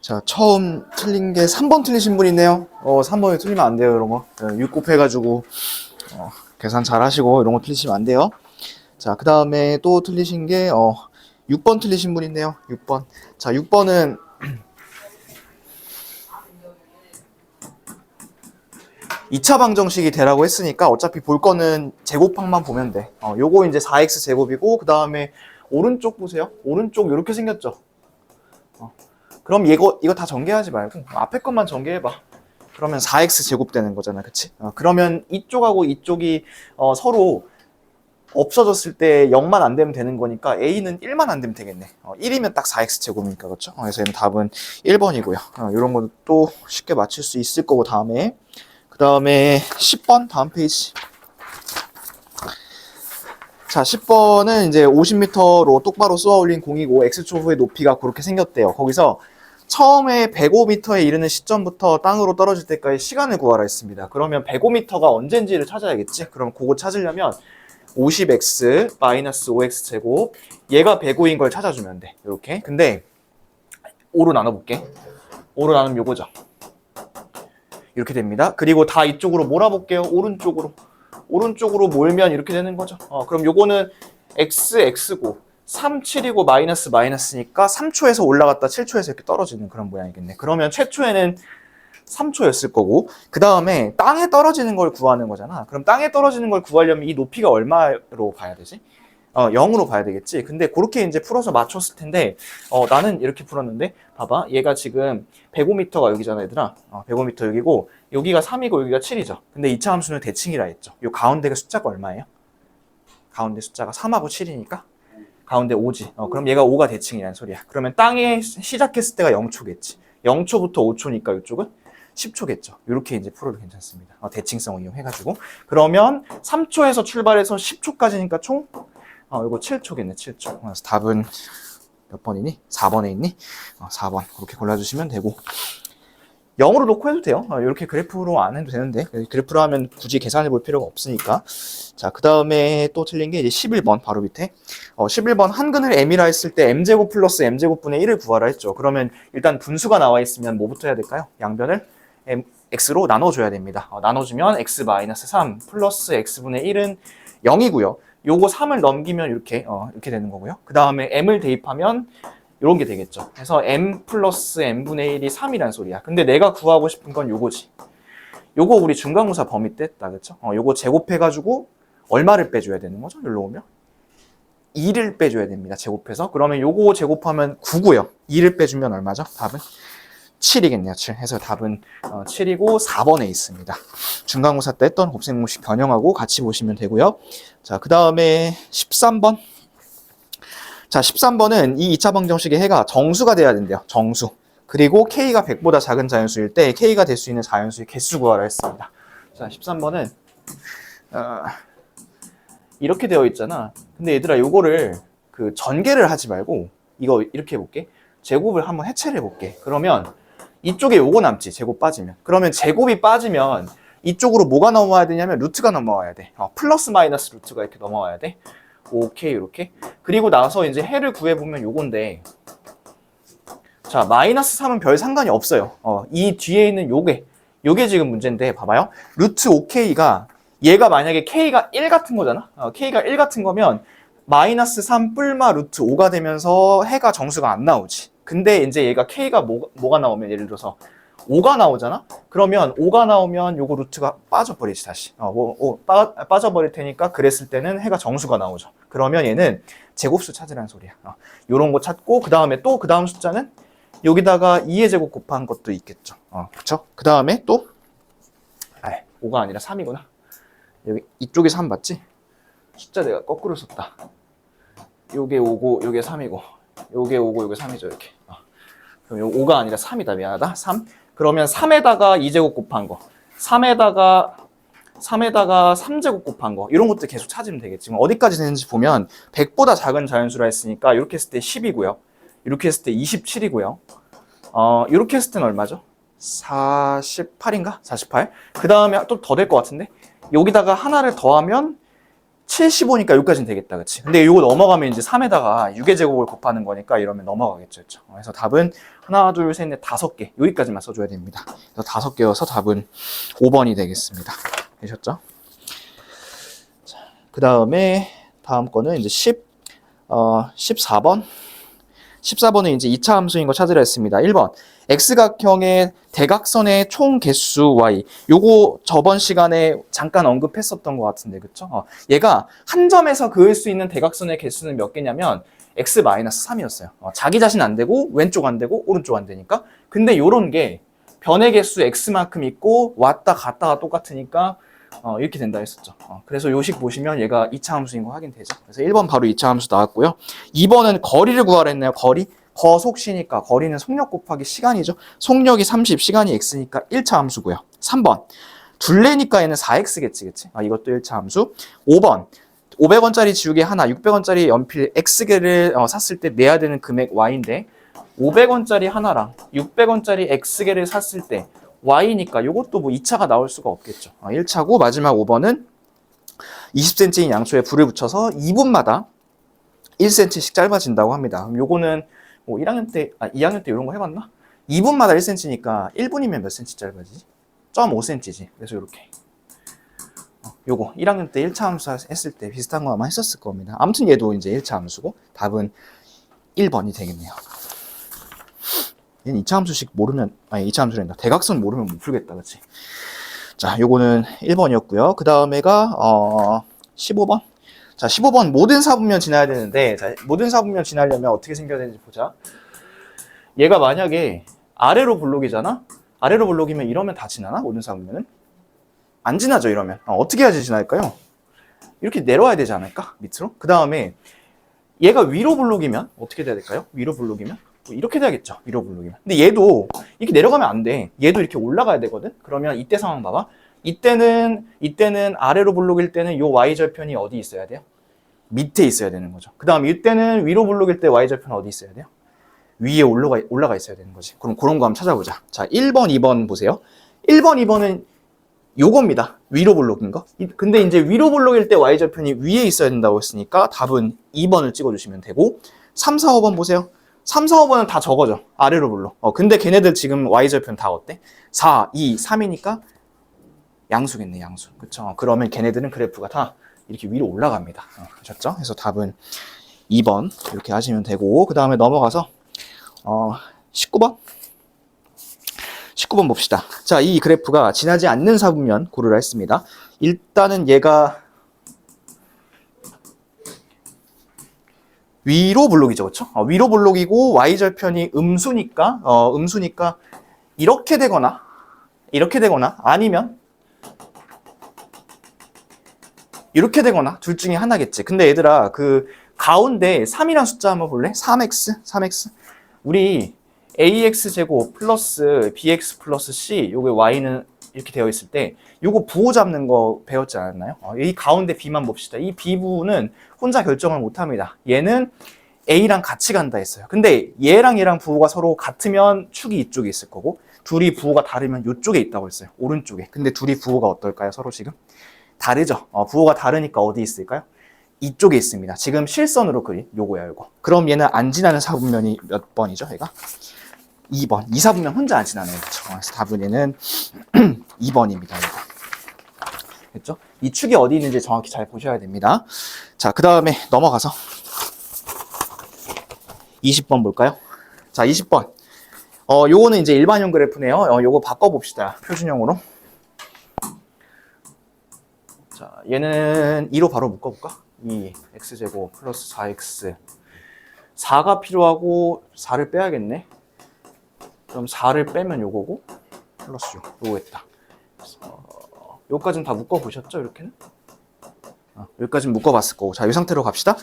자, 처음 틀린 게 3번 틀리신 분 있네요. 3번이 틀리면 안 돼요, 이런 거. 6 곱해가지고, 계산 잘 하시고, 이런 거 틀리시면 안 돼요. 자, 그 다음에 또 틀리신 게, 6번 틀리신 분 있네요. 6번. 자, 6번은, 2차 방정식이 되라고 했으니까 어차피 볼 거는 제곱항만 보면 돼. 요거 이제 4x 제곱이고, 그 다음에 오른쪽 보세요. 오른쪽 이렇게 생겼죠. 그럼 이거 다 전개하지 말고 앞에 것만 전개해봐. 그러면 4x 제곱 되는 거잖아, 그치? 그러면 이쪽하고 이쪽이 서로 없어졌을 때 0만 안 되면 되는 거니까 a는 1만 안 되면 되겠네. 1이면 딱 4x 제곱이니까, 그렇죠? 그래서 얘는 답은 1번이고요. 이런 것도 또 쉽게 맞출 수 있을 거고, 다음에 그 다음에 10번 다음 페이지. 자, 10번은 이제 50m로 똑바로 쏘아 올린 공이고 x초후의 높이가 그렇게 생겼대요. 거기서 처음에 105m에 이르는 시점부터 땅으로 떨어질 때까지 시간을 구하라 했습니다. 그러면 105m가 언젠지를 찾아야겠지? 그럼 그거 찾으려면 50x 마이너스 5x 제곱, 얘가 105인 걸 찾아주면 돼. 이렇게. 근데 5로 나눠볼게. 5로 나누면 요거죠. 이렇게 됩니다. 그리고 다 이쪽으로 몰아볼게요. 오른쪽으로 몰면 이렇게 되는 거죠. 그럼 요거는 x고 3, 7이고 마이너스니까 3초에서 올라갔다 7초에서 이렇게 떨어지는 그런 모양이겠네. 그러면 최초에는 3초였을 거고, 그 다음에 땅에 떨어지는 걸 구하는 거잖아. 그럼 땅에 떨어지는 걸 구하려면 이 높이가 얼마로 봐야 되지? 0으로 봐야 되겠지. 근데 그렇게 이제 풀어서 맞췄을 텐데, 나는 이렇게 풀었는데, 봐봐. 얘가 지금 105m가 여기잖아, 얘들아. 105m 여기고, 여기가 3이고 여기가 7이죠. 근데 2차 함수는 대칭이라 했죠. 요 가운데가 숫자가 얼마예요? 가운데 숫자가 3하고 7이니까 가운데 5지. 그럼 얘가 5가 대칭이라는 소리야. 그러면 땅에 시작했을 때가 0초겠지. 0초부터 5초니까 이쪽은 10초겠죠. 이렇게 이제 풀어도 괜찮습니다. 대칭성을 이용해가지고. 그러면 3초에서 출발해서 10초까지니까 총 이거 7초겠네. 7초. 그래서 답은 몇 번이니? 4번에 있니? 4번. 그렇게 골라주시면 되고. 0으로 놓고 해도 돼요. 이렇게 그래프로 안 해도 되는데, 그래프로 하면 굳이 계산해 볼 필요가 없으니까. 자, 그 다음에 또 틀린 게 이제 11번 바로 밑에. 11번 한근을 m이라 했을 때 m제곱 플러스 m제곱분의 1을 구하라 했죠. 그러면 일단 분수가 나와 있으면 뭐부터 해야 될까요? 양변을 x로 나눠줘야 됩니다. 나눠주면 x-3 플러스 x분의 1은 0이고요. 요거 3을 넘기면 이렇게 되는 거고요. 그 다음에 m을 대입하면 이런 게 되겠죠. 그래서 m 플러스 m분의 1이 3이란 소리야. 근데 내가 구하고 싶은 건 요거지. 요거 우리 중간고사 범위 때 했다, 그쵸? 요거 제곱해가지고 얼마를 빼줘야 되는 거죠? 여기로 오면 2를 빼줘야 됩니다. 제곱해서. 그러면 요거 제곱하면 9고요. 2를 빼주면 얼마죠? 답은 7이겠네요. 7. 해서 답은 7이고 4번에 있습니다. 중간고사 때 했던 곱셈공식 변형하고 같이 보시면 되고요. 자, 그 다음에 13번. 자, 13번은 이 2차 방정식의 해가 정수가 돼야 된대요. 정수. 그리고 K가 100보다 작은 자연수일 때 K가 될 수 있는 자연수의 개수 구하라 했습니다. 자, 13번은 이렇게 되어 있잖아. 근데 얘들아, 요거를 전개를 하지 말고 이거 이렇게 해볼게. 제곱을 한번 해체를 해볼게. 그러면 이쪽에 요거 남지, 제곱 빠지면. 그러면 제곱이 빠지면 이쪽으로 뭐가 넘어와야 되냐면 루트가 넘어와야 돼. 플러스 마이너스 루트가 이렇게 넘어와야 돼. 오케이, 이렇게. 그리고 나서 이제 해를 구해보면 요건데, 자, 마이너스 3은 별 상관이 없어요. 이 뒤에 있는 요게 지금 문제인데, 봐봐요. 루트 5k가, 얘가 만약에 k가 1 같은 거잖아? k가 1 같은 거면, 마이너스 3 뿔마 루트 5가 되면서 해가 정수가 안 나오지. 근데 이제 얘가 k가 뭐가 나오면, 예를 들어서 5가 나오잖아? 그러면 5가 나오면 요거 루트가 빠져버리지, 다시. 빠져버릴 테니까 그랬을 때는 해가 정수가 나오죠. 그러면 얘는 제곱수 찾으라는 소리야. 요런 거 찾고, 그 다음에 또 그 다음 숫자는 여기다가 2의 제곱 곱한 것도 있겠죠. 그쵸? 그 다음에 또 5가 아니라 3이구나. 여기 이쪽에 3 맞지? 숫자 내가 거꾸로 썼다. 요게 5고 요게 3이고 요게 5고 요게 3이죠, 이렇게. 그럼 요 5가 아니라 3이다. 미안하다. 3. 그러면 3에다가 2제곱 곱한 거, 3에다가 3제곱 곱한 거, 이런 것들 계속 찾으면 되겠지. 어디까지 되는지 보면 100보다 작은 자연수라 했으니까 이렇게 했을 때 10이고요. 이렇게 했을 때 27이고요. 이렇게 했을 때는 얼마죠? 48인가? 48. 그 다음에 또 더 될 것 같은데? 여기다가 하나를 더하면 75니까 여기까지는 되겠다, 그치? 근데 이거 넘어가면 이제 3에다가 6의 제곱을 곱하는 거니까 이러면 넘어가겠죠, 그쵸? 그래서 답은 하나, 둘, 셋, 넷, 5개. 여기까지만 써줘야 됩니다. 그래서 5개여서 답은 5번이 되겠습니다. 되셨죠? 그 다음에 다음 거는 이제 14번. 14번은 이제 2차 함수인 거 찾으라 했습니다. 1번. X각형의 대각선의 총 개수 Y. 요거 저번 시간에 잠깐 언급했었던 것 같은데, 그쵸? 얘가 한 점에서 그을 수 있는 대각선의 개수는 몇 개냐면 X-3이었어요. 자기 자신 안 되고, 왼쪽 안 되고, 오른쪽 안 되니까. 근데 요런 게 변의 개수 X만큼 있고, 왔다 갔다가 똑같으니까 이렇게 된다 했었죠. 그래서 요식 보시면 얘가 2차 함수인 거 확인되죠. 그래서 1번 바로 2차 함수 나왔고요. 2번은 거리를 구하라 했네요. 거리. 거속시니까 거리는 속력 곱하기 시간이죠. 속력이 30, 시간이 x니까 1차 함수고요. 3번. 둘레니까 얘는 4x겠지, 그치? 이것도 1차 함수. 5번. 500원짜리 지우개 하나, 600원짜리 연필 X개를 샀을 때 내야 되는 금액 Y인데 500원짜리 하나랑 600원짜리 X개를 샀을 때 Y니까 이것도 뭐 2차가 나올 수가 없겠죠. 1차고 마지막 5번은 20cm인 양초에 불을 붙여서 2분마다 1cm씩 짧아진다고 합니다. 그럼 요거는 뭐 2학년 때 이런 거 해봤나? 2분마다 1cm니까 1분이면 몇 cm 짧아지지? 0.5cm지. 그래서 이렇게 요거 1학년 때 1차 함수 했을 때 비슷한 거 아마 했었을 겁니다. 아무튼 얘도 이제 1차 함수고 답은 1번이 되겠네요. 얘는 2차 함수식 모르면 2차 함수란다. 대각선 모르면 못 풀겠다, 그치? 자, 요거는 1번이었고요. 그 다음에가 15번. 자, 15번 모든 사분면 지나야 되는데, 자, 모든 사분면 지나려면 어떻게 생겨야 되는지 보자. 얘가 만약에 아래로 블록이잖아? 아래로 블록이면 이러면 다 지나나? 모든 사분면은? 안 지나죠, 이러면. 어떻게 해야지 지날까요? 이렇게 내려와야 되지 않을까? 밑으로? 그 다음에 얘가 위로 블록이면 어떻게 돼야 될까요? 위로 블록이면? 이렇게 돼야겠죠, 위로 블록이면. 근데 얘도 이렇게 내려가면 안 돼. 얘도 이렇게 올라가야 되거든? 그러면 이때 상황 봐봐. 이때는 아래로 블록일 때는 요 y절편이 어디 있어야 돼요? 밑에 있어야 되는 거죠. 그 다음 이때는 위로 블록일 때 y절편 어디 있어야 돼요? 위에 올라가 있어야 되는 거지. 그럼 그런 거 한번 찾아보자. 자, 1번, 2번 보세요. 1번, 2번은 요겁니다. 위로 블록인 거. 근데 이제 위로 블록일 때 y절편이 위에 있어야 된다고 했으니까 답은 2번을 찍어주시면 되고 3, 4, 5번 보세요. 3, 4, 5번은 다 저거죠. 아래로 블록. 근데 걔네들 지금 y절편 다 어때? 4, 2, 3이니까 양수겠네, 양수. 그쵸? 그러면 걔네들은 그래프가 다 이렇게 위로 올라갑니다. 아셨죠? 그래서 답은 2번 이렇게 하시면 되고 그 다음에 넘어가서 19번? 19번 봅시다. 자, 이 그래프가 지나지 않는 사분면 고르라 했습니다. 일단은 얘가 위로 블록이죠, 그렇죠? 위로 블록이고 y절편이 음수니까 이렇게 되거나 아니면 이렇게 되거나 둘 중에 하나겠지. 근데 얘들아 그 가운데 3이란 숫자 한번 볼래? 3x 우리 ax제곱 플러스 bx 플러스 c 요게 y는 이렇게 되어 있을 때 요거 부호 잡는 거 배웠지 않았나요? 이 가운데 b만 봅시다. 이 b 부호는 혼자 결정을 못 합니다. 얘는 a랑 같이 간다 했어요. 근데 얘랑 부호가 서로 같으면 축이 이쪽에 있을 거고 둘이 부호가 다르면 이쪽에 있다고 했어요. 오른쪽에. 근데 둘이 부호가 어떨까요? 서로 지금? 다르죠. 부호가 다르니까 어디 있을까요? 이쪽에 있습니다. 지금 실선으로 그린 요거야, 요거. 그럼 얘는 안 지나는 사분면이 몇 번이죠, 얘가? 2번. 이 사분면 혼자 안 지나네요. 그렇죠? 그래서 답은 얘는 2번입니다. 이거. 됐죠? 이 축이 어디 있는지 정확히 잘 보셔야 됩니다. 자, 그 다음에 넘어가서 20번 볼까요? 자, 20번. 요거는 이제 일반형 그래프네요. 요거 바꿔봅시다. 표준형으로. 자, 얘는 2로 바로 묶어볼까? 2, x제곱 플러스 4x. 4가 필요하고 4를 빼야겠네. 그럼 4를 빼면 요거고 플러스 6. 요거겠다. 요까지는 다 묶어보셨죠? 이렇게는? 여기까지는 묶어봤을 거고. 자, 이 상태로 갑시다.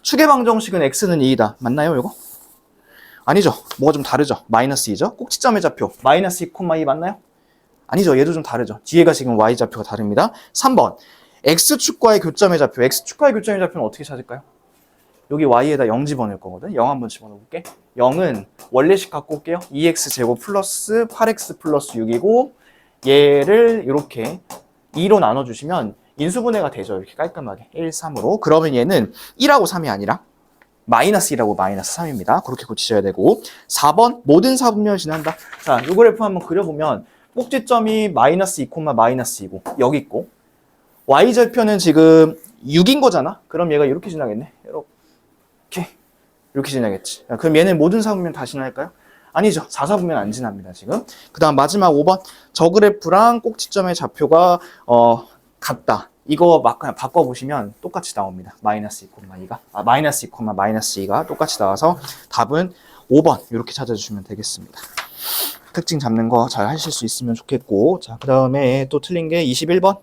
축의 방정식은 x는 2이다. 맞나요, 요거? 아니죠. 뭐가 좀 다르죠. 마이너스 2죠. 꼭지점의 좌표. 마이너스 2,2 맞나요? 아니죠. 얘도 좀 다르죠. 뒤에가 지금 y좌표가 다릅니다. 3번. x축과의 교점의 좌표. x축과의 교점의 좌표는 어떻게 찾을까요? 여기 y에다 0 집어넣을 거거든. 0 한번 집어넣어볼게. 0은 원래식 갖고 올게요. 2x제곱 플러스 8x 플러스 6이고 얘를 이렇게 2로 나눠주시면 인수분해가 되죠. 이렇게 깔끔하게 1, 3으로. 그러면 얘는 1하고 3이 아니라 마이너스 1하고 마이너스 3입니다. 그렇게 고치셔야 되고 4번 모든 사분면을 지난다. 자, 이 그래프 한번 그려보면 꼭지점이 마이너스 2, 마이너스 2고 여기 있고 y절편은 지금 6인 거잖아. 그럼 얘가 이렇게 지나겠네. 이렇게 지나겠지. 그럼 얘는 모든 사분면 다 지날까요? 아니죠. 4사분면 안 지납니다. 지금. 그 다음 마지막 5번 저 그래프랑 꼭지점의 좌표가 같다. 이거 막 그냥 바꿔보시면 똑같이 나옵니다. 마이너스 2,2가 마이너스 2, 마이너스 2가 똑같이 나와서 답은 5번 이렇게 찾아주시면 되겠습니다. 특징 잡는 거 잘 하실 수 있으면 좋겠고 자, 그 다음에 또 틀린 게 21번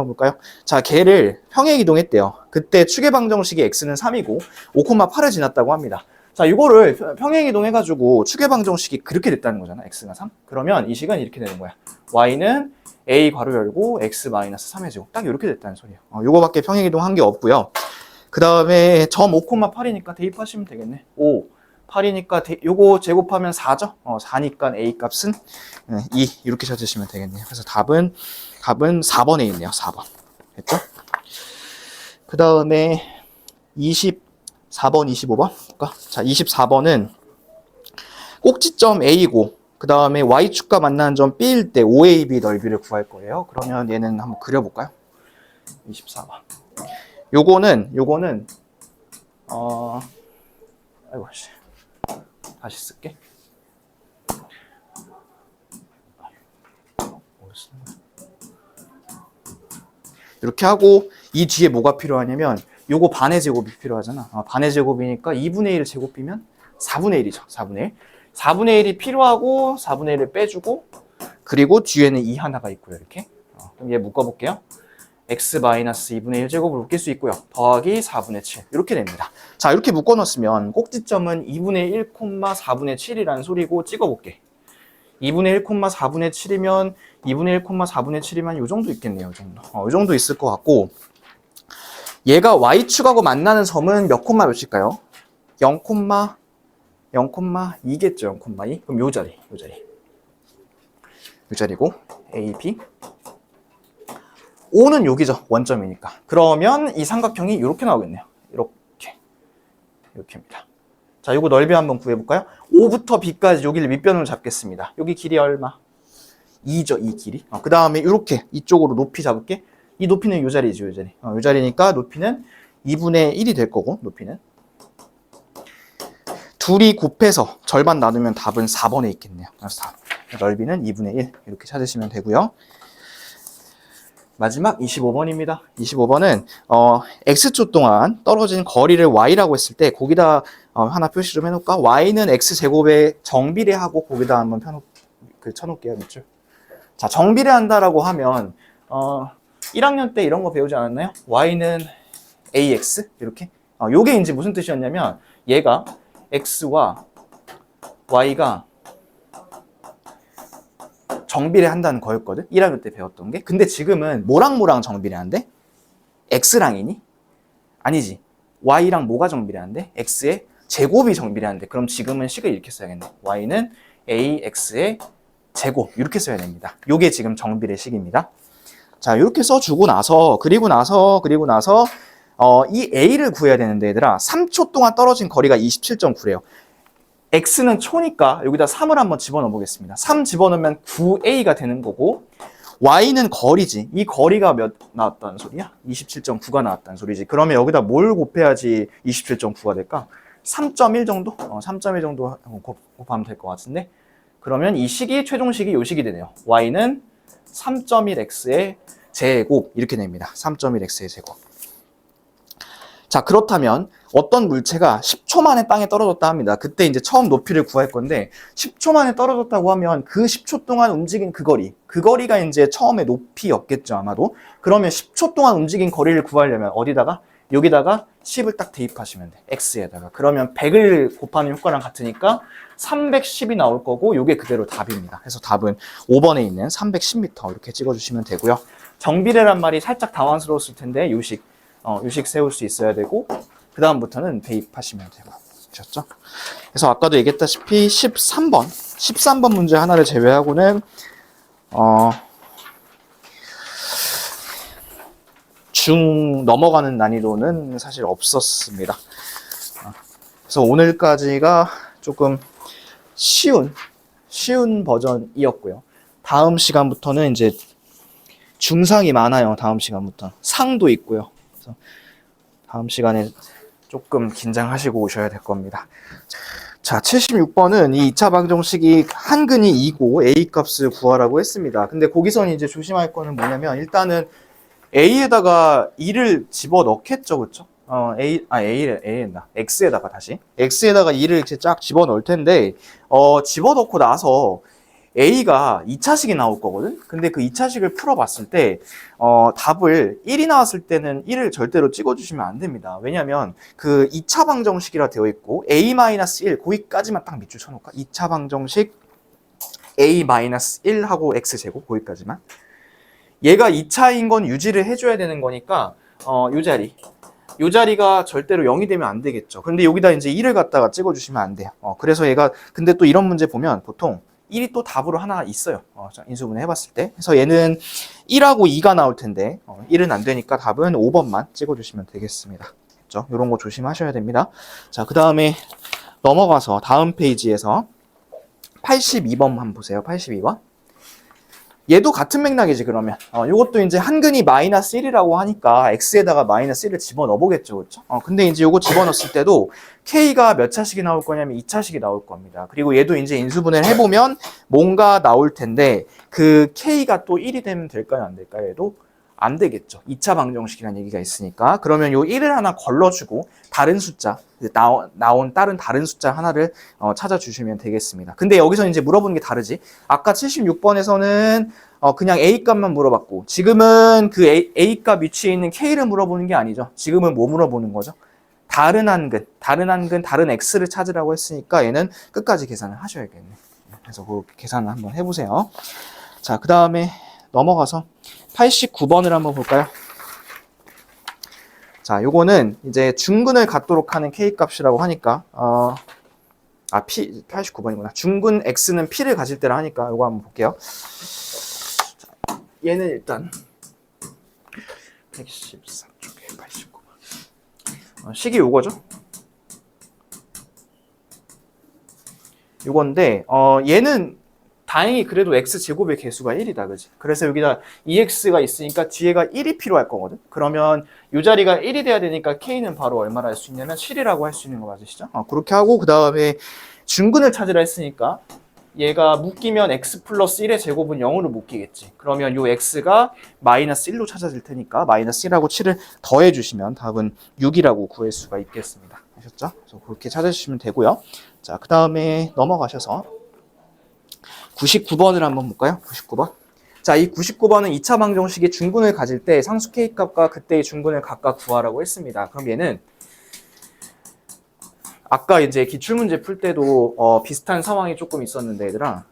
볼까요? 자, 걔를 평행 이동했대요. 그때 추계방정식이 x는 3이고 5,8을 지났다고 합니다. 자, 이거를 평행 이동해가지고 추계방정식이 그렇게 됐다는 거잖아. x가 3. 그러면 이 식은 이렇게 되는 거야. y는 a 괄호 열고 x 마이너스 3의 제곱. 딱 이렇게 됐다는 소리예요. 요거밖에 평행 이동한 게 없고요. 그 다음에 점 5,8이니까 대입하시면 되겠네. 5. 8이니까 요거 제곱하면 4죠? 4니까 A 값은 2 이렇게 찾으시면 되겠네요. 그래서 답은 4번에 있네요. 4번. 됐죠? 그 다음에 24번, 25번 볼까? 자, 24번은 꼭지점 A고 그 다음에 Y축과 만나는 점 B일 때 OAB 넓이를 구할 거예요. 그러면 얘는 한번 그려볼까요? 24번. 요거는 아이고 씨. 다시 쓸게. 이렇게 하고 이 뒤에 뭐가 필요하냐면 요거 반의 제곱이 필요하잖아. 반의 제곱이니까 2분의 1 제곱이면 4분의 1이죠. 4분의 1. 4분의 1이 필요하고 4분의 1을 빼주고 그리고 뒤에는 2 하나가 있고요. 이렇게. 그럼 얘 묶어볼게요. x-2분의 1제곱을 묶일 수 있고요. 더하기 4분의 7 이렇게 됩니다. 자, 이렇게 묶어놨으면 꼭지점은 2분의 1, 4분의 7이라는 소리고 찍어볼게. 2분의 1, 4분의 7이면 2분의 1, 4분의 7이면 이 정도 있겠네요. 이 정도 있을 것 같고 얘가 y축하고 만나는 점은 몇 콤마 몇일까요? 0,2겠죠. 0,2. 그럼 요 자리고 A, B 5는 여기죠. 원점이니까. 그러면 이 삼각형이 이렇게 나오겠네요. 이렇게입니다. 자, 요거 넓이 한번 구해볼까요? 5부터 B까지 여기를 밑변으로 잡겠습니다. 여기 길이 얼마? 2죠, 이 길이. 그 다음에 이렇게 이쪽으로 높이 잡을게. 이 높이는 요 자리죠, 요 자리. 요 자리니까 높이는 2분의 1이 될 거고, 높이는. 둘이 곱해서 절반 나누면 답은 4번에 있겠네요. 그래서 답. 넓이는 2분의 1 이렇게 찾으시면 되고요. 마지막 25번입니다. 25번은 x초 동안 떨어진 거리를 y라고 했을 때 거기다 하나 표시 좀 해놓을까? y는 x제곱에 정비례하고 거기다 한번 쳐놓을게요. 밑줄. 자, 정비례한다라고 하면 1학년 때 이런 거 배우지 않았나요? y는 ax 이렇게. 요게 이제 무슨 뜻이었냐면 얘가 x와 y가 정비례 한다는 거였거든. 1학년 때 배웠던 게. 근데 지금은 뭐랑 정비례한대? x랑이니? 아니지. y랑 뭐가 정비례한대? x의 제곱이 정비례한대. 그럼 지금은 식을 이렇게 써야겠네. y는 ax의 제곱 이렇게 써야 됩니다. 요게 지금 정비례 식입니다. 자, 이렇게 써주고 나서 그리고 나서 이 a를 구해야 되는데 얘들아 3초 동안 떨어진 거리가 27.9래요. x는 초니까 여기다 3을 한번 집어넣어 보겠습니다. 3 집어넣으면 9a가 되는 거고 y는 거리지. 이 거리가 몇 나왔다는 소리야? 27.9가 나왔다는 소리지. 그러면 여기다 뭘 곱해야지 27.9가 될까? 3.1 정도? 3.1 정도 곱하면 될 것 같은데 그러면 이 식이 최종식이 요 식이 되네요. y는 3.1x의 제곱 이렇게 됩니다. 3.1x의 제곱. 자, 그렇다면 어떤 물체가 10초 만에 땅에 떨어졌다 합니다. 그때 이제 처음 높이를 구할 건데 10초 만에 떨어졌다고 하면 그 10초 동안 움직인 그 거리가 이제 처음에 높이였겠죠, 아마도. 그러면 10초 동안 움직인 거리를 구하려면 어디다가? 여기다가 10을 딱 대입하시면 돼. x에다가. 그러면 100을 곱하는 효과랑 같으니까 310이 나올 거고 요게 그대로 답입니다. 그래서 답은 5번에 있는 310m 이렇게 찍어주시면 되고요. 정비례란 말이 살짝 당황스러웠을 텐데 요식 세울 수 있어야 되고 그 다음부터는 대입하시면 되고 그렇죠? 그래서 아까도 얘기했다시피 13번 문제 하나를 제외하고는 중 넘어가는 난이도는 사실 없었습니다. 그래서 오늘까지가 조금 쉬운 버전이었고요. 다음 시간부터는 이제 중상이 많아요. 다음 시간부터 상도 있고요. 그래서 다음 시간에 조금 긴장하시고 오셔야 될 겁니다. 자, 76번은 이 2차 방정식이 한근이 2고 A 값을 구하라고 했습니다. 근데 거기서 이제 조심할 거는 뭐냐면 일단은 A에다가 2를 집어 넣겠죠, 그렇죠? A에다 X에다가 다시 X에다가 2를 이렇게 쫙 집어 넣을 텐데 집어 넣고 나서 A가 2차식이 나올 거거든? 근데 그 2차식을 풀어봤을 때, 답을 1이 나왔을 때는 1을 절대로 찍어주시면 안 됩니다. 왜냐면 그 2차 방정식이라 되어 있고, A-1, 거기까지만 딱 밑줄 쳐놓을까? 2차 방정식 A-1 하고 X제곱, 거기까지만. 얘가 2차인 건 유지를 해줘야 되는 거니까, 요 자리가 절대로 0이 되면 안 되겠죠. 근데 여기다 이제 1을 갖다가 찍어주시면 안 돼요. 그래서 얘가, 근데 또 이런 문제 보면 보통 1이 또 답으로 하나 있어요. 인수분해 해봤을 때. 그래서 얘는 1하고 2가 나올 텐데 1은 안 되니까 답은 5번만 찍어주시면 되겠습니다. 그렇죠? 이런 거 조심하셔야 됩니다. 자, 그 다음에 넘어가서 다음 페이지에서 82번 한번 보세요. 82번. 얘도 같은 맥락이지 그러면. 요것도 이제 한근이 마이너스 1이라고 하니까 x에다가 마이너스 1을 집어넣어 보겠죠. 그렇죠? 근데 이제 요거 집어넣었을 때도 k가 몇 차식이 나올 거냐면 2차식이 나올 겁니다. 그리고 얘도 이제 인수분해를 해보면 뭔가 나올 텐데 그 k가 또 1이 되면 될까요? 안 될까요? 얘도 안 되겠죠. 2차 방정식이라는 얘기가 있으니까. 그러면 요 1을 하나 걸러주고 다른 숫자, 나온 다른 숫자 하나를 찾아주시면 되겠습니다. 근데 여기서 이제 물어보는 게 다르지. 아까 76번에서는 그냥 A 값만 물어봤고 지금은 그 A 값 위치에 있는 K를 물어보는 게 아니죠. 지금은 뭐 물어보는 거죠? 다른 한근, 다른 X를 찾으라고 했으니까 얘는 끝까지 계산을 하셔야겠네. 그래서 그 계산을 한번 해보세요. 자, 그 다음에 넘어가서 89번을 한번 볼까요? 자, 요거는 이제 중근을 갖도록 하는 K 값이라고 하니까, P, 89번이구나. 중근 X는 P를 가질 때라 하니까 요거 한번 볼게요. 자, 얘는 일단 114쪽에 89번. 식이 요거죠? 요건데, 얘는 다행히 그래도 x제곱의 개수가 1이다, 그지? 그래서 여기다 2x가 있으니까 뒤에가 1이 필요할 거거든? 그러면 이 자리가 1이 돼야 되니까 k는 바로 얼마나 할 수 있냐면 7이라고 할 수 있는 거 맞으시죠? 그렇게 하고 그 다음에 중근을 찾으라 했으니까 얘가 묶이면 x 플러스 1의 제곱은 0으로 묶이겠지. 그러면 이 x가 마이너스 1로 찾아질 테니까 마이너스 1하고 7을 더해주시면 답은 6이라고 구할 수가 있겠습니다. 아셨죠? 그래서 그렇게 찾아주시면 되고요. 자, 그 다음에 넘어가셔서 99번을 한번 볼까요? 99번. 자, 이 99번은 2차 방정식의 중근을 가질 때 상수 K값과 그때의 중근을 각각 구하라고 했습니다. 그럼 얘는 아까 이제 기출문제 풀 때도 비슷한 상황이 조금 있었는데 얘들아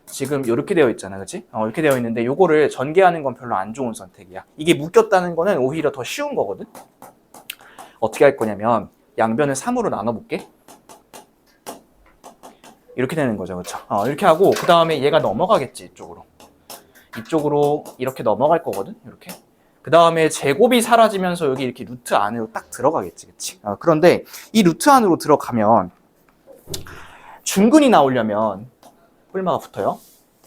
지금 이렇게 되어 있잖아, 그치? 이렇게 되어 있는데 요거를 전개하는 건 별로 안 좋은 선택이야. 이게 묶였다는 거는 오히려 더 쉬운 거거든? 어떻게 할 거냐면 양변을 3으로 나눠볼게. 이렇게 되는 거죠, 그렇죠? 이렇게 하고 그 다음에 얘가 넘어가겠지, 이쪽으로 이렇게 넘어갈 거거든, 이렇게. 그 다음에 제곱이 사라지면서 여기 이렇게 루트 안으로 딱 들어가겠지, 그치? 그런데 이 루트 안으로 들어가면 중근이 나오려면 뿔마가 붙어요.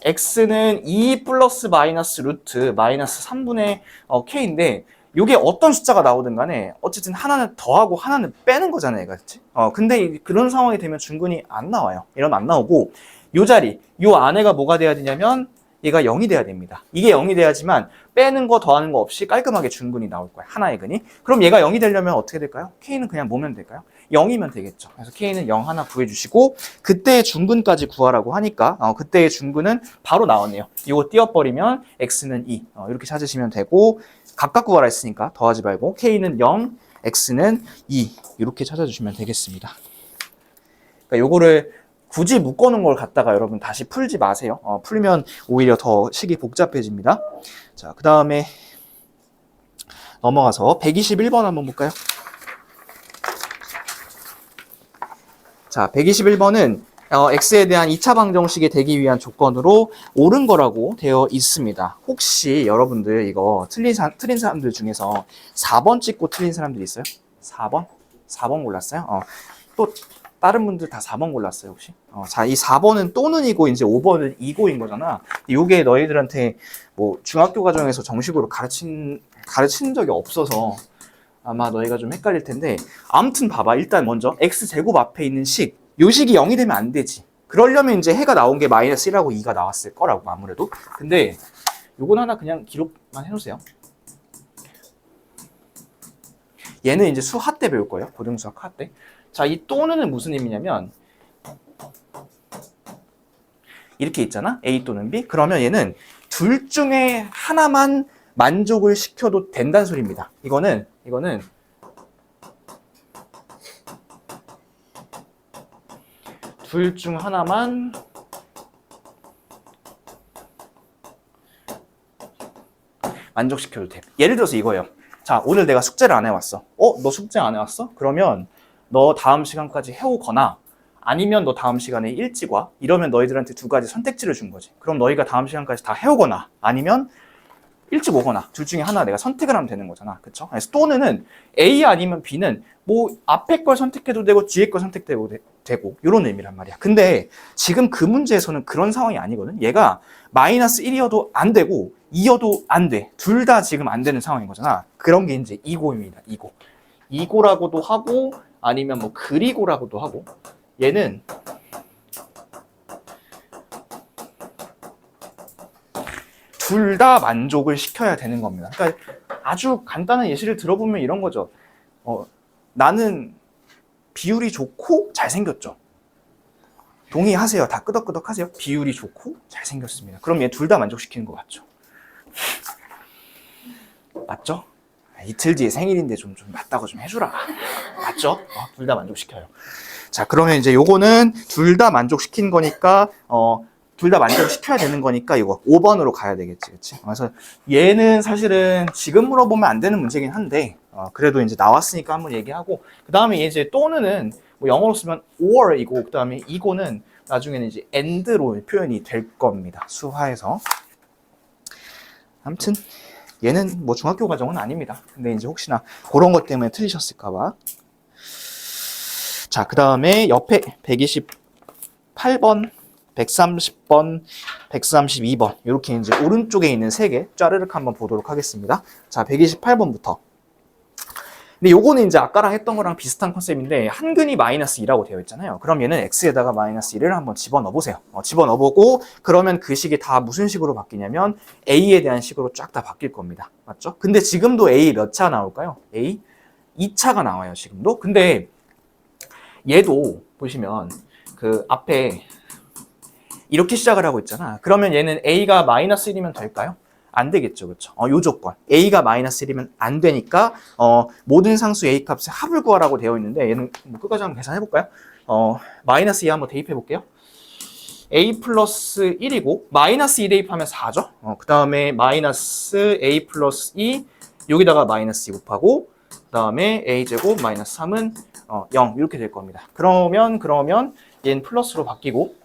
x는 2 플러스 마이너스 루트 마이너스 3분의 k인데 이게 어떤 숫자가 나오든 간에 어쨌든 하나는 더하고 하나는 빼는 거잖아요, 얘가. 그치? 근데 그런 상황이 되면 중근이 안 나와요. 이러면 안 나오고 요 자리, 요 안에가 뭐가 돼야 되냐면 얘가 0이 돼야 됩니다. 이게 0이 돼야지만 빼는 거 더하는 거 없이 깔끔하게 중근이 나올 거예요. 하나의 근이. 그럼 얘가 0이 되려면 어떻게 될까요? K는 그냥 뭐면 될까요? 0이면 되겠죠. 그래서 K는 0 하나 구해주시고 그때의 중근까지 구하라고 하니까 그때의 중근은 바로 나왔네요. 이거 띄워버리면 X는 2 이렇게 찾으시면 되고 각각 구하라 했으니까 더하지 말고 K는 0, X는 2 이렇게 찾아주시면 되겠습니다. 그러니까 요거를 굳이 묶어놓은 걸 갖다가 여러분 다시 풀지 마세요. 풀면 오히려 더 식이 복잡해집니다. 자, 그 다음에 넘어가서 121번 한번 볼까요? 자, 121번은 x에 대한 2차 방정식이 되기 위한 조건으로 옳은 거라고 되어 있습니다. 혹시 여러분들 이거 틀린 사람들 중에서 4번 찍고 틀린 사람들 있어요? 4번? 4번 골랐어요? 또 다른 분들 다 4번 골랐어요, 혹시? 자, 이 4번은 또는 이고 이제 5번은 이고인 거잖아. 이게 너희들한테 뭐 중학교 과정에서 정식으로 가르친 적이 없어서 아마 너희가 좀 헷갈릴 텐데, 아무튼 봐봐. 일단 먼저 x제곱 앞에 있는 요 식이 0이 되면 안 되지. 그러려면 이제 해가 나온 게 마이너스 1하고 2가 나왔을 거라고 아무래도. 근데 요건 하나 그냥 기록만 해놓으세요. 얘는 이제 수학 때 배울 거예요. 고등수학 하 때. 자, 이 또는은 무슨 의미냐면 이렇게 있잖아. A 또는 B. 그러면 얘는 둘 중에 하나만 만족을 시켜도 된다는 소리입니다. 이거는 둘 중 하나만 만족시켜도 돼. 예를 들어서 이거예요. 자, 오늘 내가 숙제를 안 해왔어. 너 숙제 안 해왔어? 그러면 너 다음 시간까지 해오거나 아니면 너 다음 시간에 일찍 와. 이러면 너희들한테 두 가지 선택지를 준 거지. 그럼 너희가 다음 시간까지 다 해오거나 아니면 일찍 오거나 둘 중에 하나 내가 선택을 하면 되는 거잖아. 그쵸? 그래서 또는 A 아니면 B는 뭐 앞에 걸 선택해도 되고 뒤에 걸 선택해도 되고 이런 의미란 말이야. 근데 지금 그 문제에서는 그런 상황이 아니거든. 얘가 마이너스 1이어도 안 되고 2여도 안 돼. 둘 다 지금 안 되는 상황인 거잖아. 그런 게 이제 이고입니다. 이고라고도 하고 아니면 뭐 그리고라고도 하고 얘는 둘 다 만족을 시켜야 되는 겁니다. 그러니까 아주 간단한 예시를 들어보면 이런 거죠. 나는 비율이 좋고 잘생겼죠. 동의하세요. 다 끄덕끄덕 하세요. 비율이 좋고 잘생겼습니다. 그럼 얘 둘 다 만족시키는 거 맞죠? 맞죠? 이틀 뒤에 생일인데 좀 맞다고 좀 해주라. 맞죠? 둘 다 만족시켜요. 자, 그러면 이제 요거는 둘 다 만족시킨 거니까 둘 다 만족시켜야 되는 거니까 이거 5번으로 가야 되겠지, 그치? 그래서 얘는 사실은 지금 물어보면 안 되는 문제긴 한데 그래도 이제 나왔으니까 한번 얘기하고 그 다음에 이제 또는 뭐 영어로 쓰면 or이고 그 다음에 이거는 나중에는 이제 and로 표현이 될 겁니다. 수화에서. 아무튼 얘는 뭐 중학교 과정은 아닙니다. 근데 이제 혹시나 그런 것 때문에 틀리셨을까봐. 자, 그 다음에 옆에 128번, 130번, 132번 이렇게 이제 오른쪽에 있는 세 개 짜르륵 한번 보도록 하겠습니다. 자, 128번부터. 근데 요거는 이제 아까랑 했던 거랑 비슷한 컨셉인데 한근이 마이너스 2라고 되어 있잖아요. 그럼 얘는 x에다가 마이너스 1을 한번 집어넣어보세요. 집어넣어보고 그러면 그 식이 다 무슨 식으로 바뀌냐면 a에 대한 식으로 쫙 다 바뀔 겁니다. 맞죠? 근데 지금도 a 몇 차 나올까요? a 2차가 나와요, 지금도. 근데 얘도 보시면 그 앞에 이렇게 시작을 하고 있잖아. 그러면 얘는 a가 마이너스 1이면 될까요? 안 되겠죠, 그렇죠? 요 조건 a가 마이너스 1이면 안 되니까 모든 상수 a 값의 합을 구하라고 되어 있는데 얘는 뭐 끝까지 한번 계산해 볼까요? 마이너스 2 한번 대입해 볼게요. a 플러스 1이고 마이너스 2 대입하면 4죠. 그 다음에 마이너스 a 플러스 2 여기다가 마이너스 2 곱하고 그 다음에 a 제곱 마이너스 3은 0 이렇게 될 겁니다. 그러면 얘는 플러스로 바뀌고